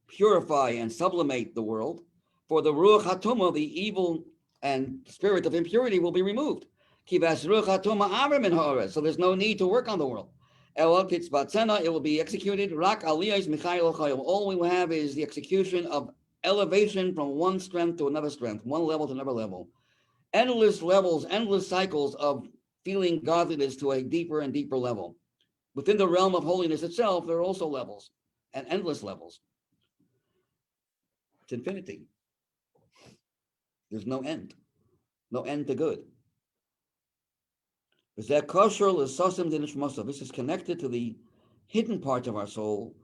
Speaker 2: purify and sublimate the world. For the ruach hatuma, the evil and spirit of impurity will be removed. Kivas ruach hatuma aver min ha'aretz, so there's no need to work on the world. It will be executed. Rak aliyah michayil chayil. All we will have is the execution of elevation from one strength to another strength, one level to another level. Endless levels, endless cycles of feeling godliness to a deeper and deeper level. Within the realm of holiness itself, there are also levels, and endless levels. It's infinity. There's no end to good. This is connected to the hidden part of our soul,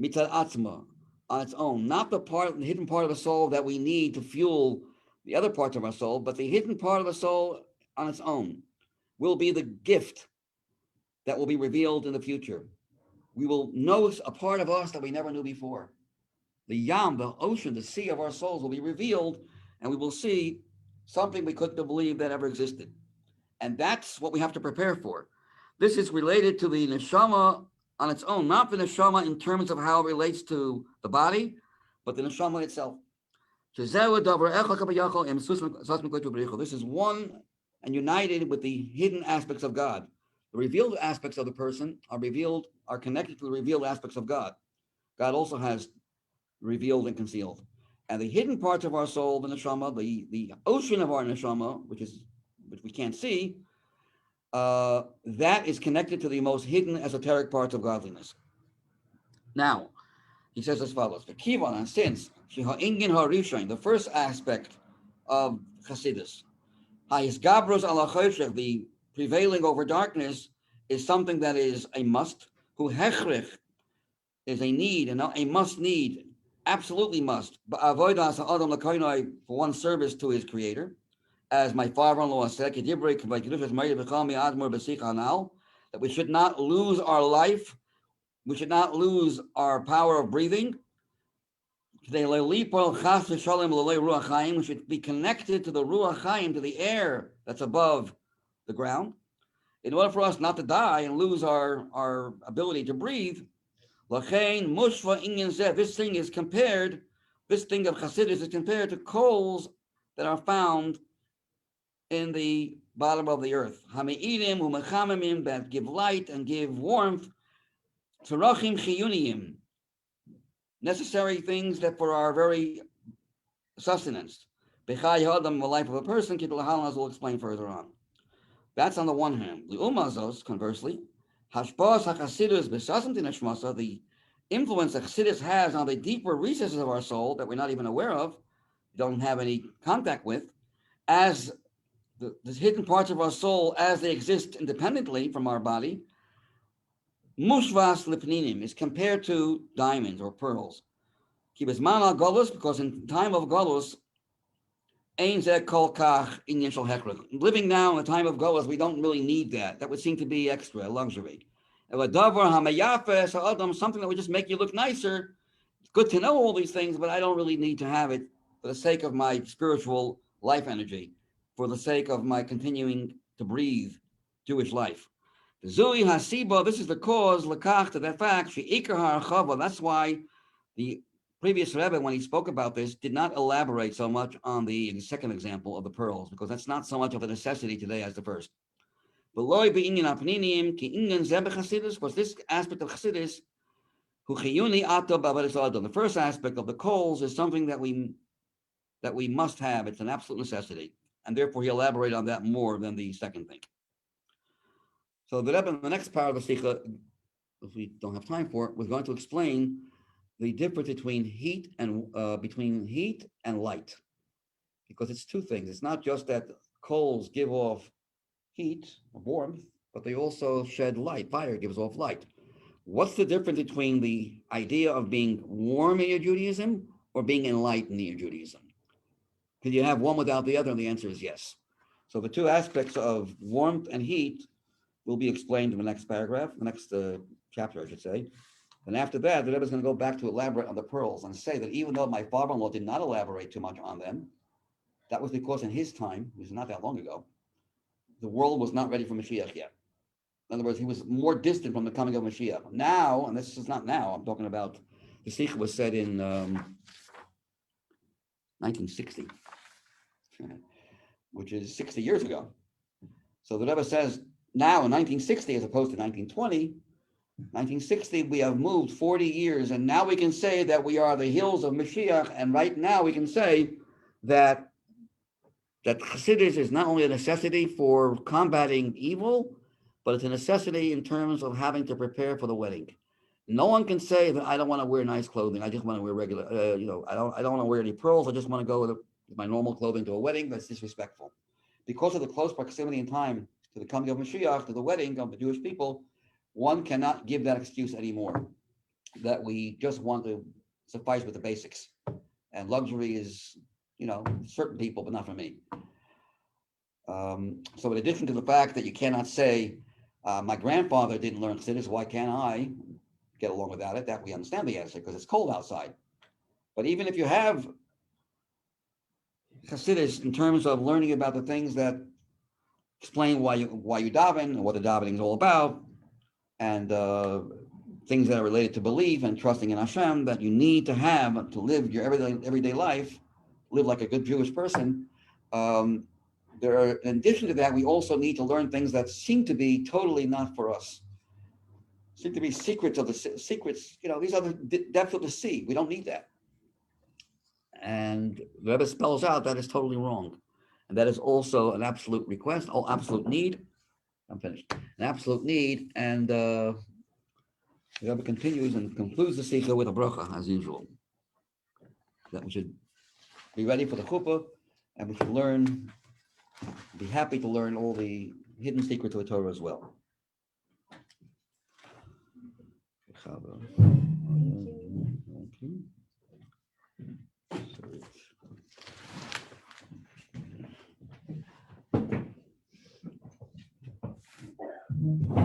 Speaker 2: mitzad atzma, on its own, not the hidden part of the soul that we need to fuel the other parts of our soul, but the hidden part of the soul on its own will be the gift that will be revealed in the future. We will know a part of us that we never knew before. The yam, the ocean, the sea of our souls will be revealed, and we will see something we couldn't believe that ever existed. And that's what we have to prepare for. This is related to the neshama on its own, not the neshama in terms of how it relates to the body, but the neshama itself. This is one and united with the hidden aspects of God. The revealed aspects of the person are connected to the revealed aspects of God. God also has revealed and concealed. And the hidden parts of our soul, the neshama, the ocean of our neshama, which we can't see, that is connected to the most hidden esoteric parts of godliness. Now, he says as follows: the kivan, and since the first aspect of Chassidus, the prevailing over darkness, is something that is a must. Hu hechrich is a need, and a must need, absolutely must. For one's service to his creator. As my father-in-law said, that we should not lose our life, we should not lose our power of breathing. We should be connected to the Ruach Chaim, to the air that's above the ground. In order for us not to die and lose our ability to breathe, this thing of Chassidus is compared to coals that are found in the bottom of the earth. That give light and give warmth. Necessary things that for our very sustenance. Bechai Hadam, the life of a person, as we'll explain further on. That's on the one hand. The Umazos, conversely, Hashbaz HaChassidus B'Sasim Tinashmasa, the influence that Chassidus has on the deeper recesses of our soul that we're not even aware of, don't have any contact with, as the hidden parts of our soul as they exist independently from our body, Mushvas Lipninim is compared to diamonds or pearls. Kibizman al Golus, because in time of Golus, living now in the time of Golus, we don't really need that. That would seem to be extra, luxury. Something that would just make you look nicer. It's good to know all these things, but I don't really need to have it for the sake of my spiritual life energy, for the sake of my continuing to breathe Jewish life. Zui Hasiba, this is the cause, Lakach, to that fact, that's why the previous Rebbe, when he spoke about this, did not elaborate so much on the second example of the pearls, because that's not so much of a necessity today as the first. Was this aspect of Chassidus, the first aspect of the coals is something that we must have. It's an absolute necessity, and therefore he elaborated on that more than the second thing. So the Rebbe, in the next part of the Sicha, if we don't have time for it, was going to explain the difference between heat and light, because it's two things. It's not just that coals give off heat or warmth, but they also shed light. Fire gives off light. What's the difference between the idea of being warm in your Judaism or being enlightened in your Judaism? Can you have one without the other? And the answer is yes. So the two aspects of warmth and heat will be explained in the next paragraph, the next chapter, I should say. And after that, the Rebbe is going to go back to elaborate on the pearls and say that even though my father-in-law did not elaborate too much on them, that was because in his time, which is not that long ago, the world was not ready for Mashiach yet. In other words, he was more distant from the coming of Mashiach. Now, and this is not now, I'm talking about, the Sicha was said in 1960, which is 60 years ago. So the Rebbe says now in 1960, as opposed to 1960, we have moved 40 years, and now we can say that we are the hills of Mashiach, and right now we can say that Chassidus is not only a necessity for combating evil, but it's a necessity in terms of having to prepare for the wedding. No one can say that I don't want to wear nice clothing. I just want to wear regular, I don't want to wear any pearls. I just want to go with my normal clothing to a wedding. That's disrespectful. Because of the close proximity in time to the coming of Mashiach, to the wedding of the Jewish people, one cannot give that excuse anymore, that we just want to suffice with the basics. And luxury is, certain people, but not for me. So in addition to the fact that you cannot say, my grandfather didn't learn Chassidus, why can't I get along without it? That we understand the answer, because it's cold outside. But even if you have Chassidus in terms of learning about the things that explain why you daven and what the davening is all about, and things that are related to belief and trusting in Hashem that you need to have to live your everyday life, live like a good Jewish person. In addition to that, we also need to learn things that seem to be totally not for us. Seem to be secrets of the secrets. These are the depths of the sea. We don't need that. And the Rebbe spells out that is totally wrong. And that is also an absolute request, absolute need. I'm finished. An absolute need. And the Rebbe continues and concludes the Sicha with a bracha, as usual. That we should be ready for the chuppah, and we should be happy to learn all the hidden secrets of the Torah as well. Okay.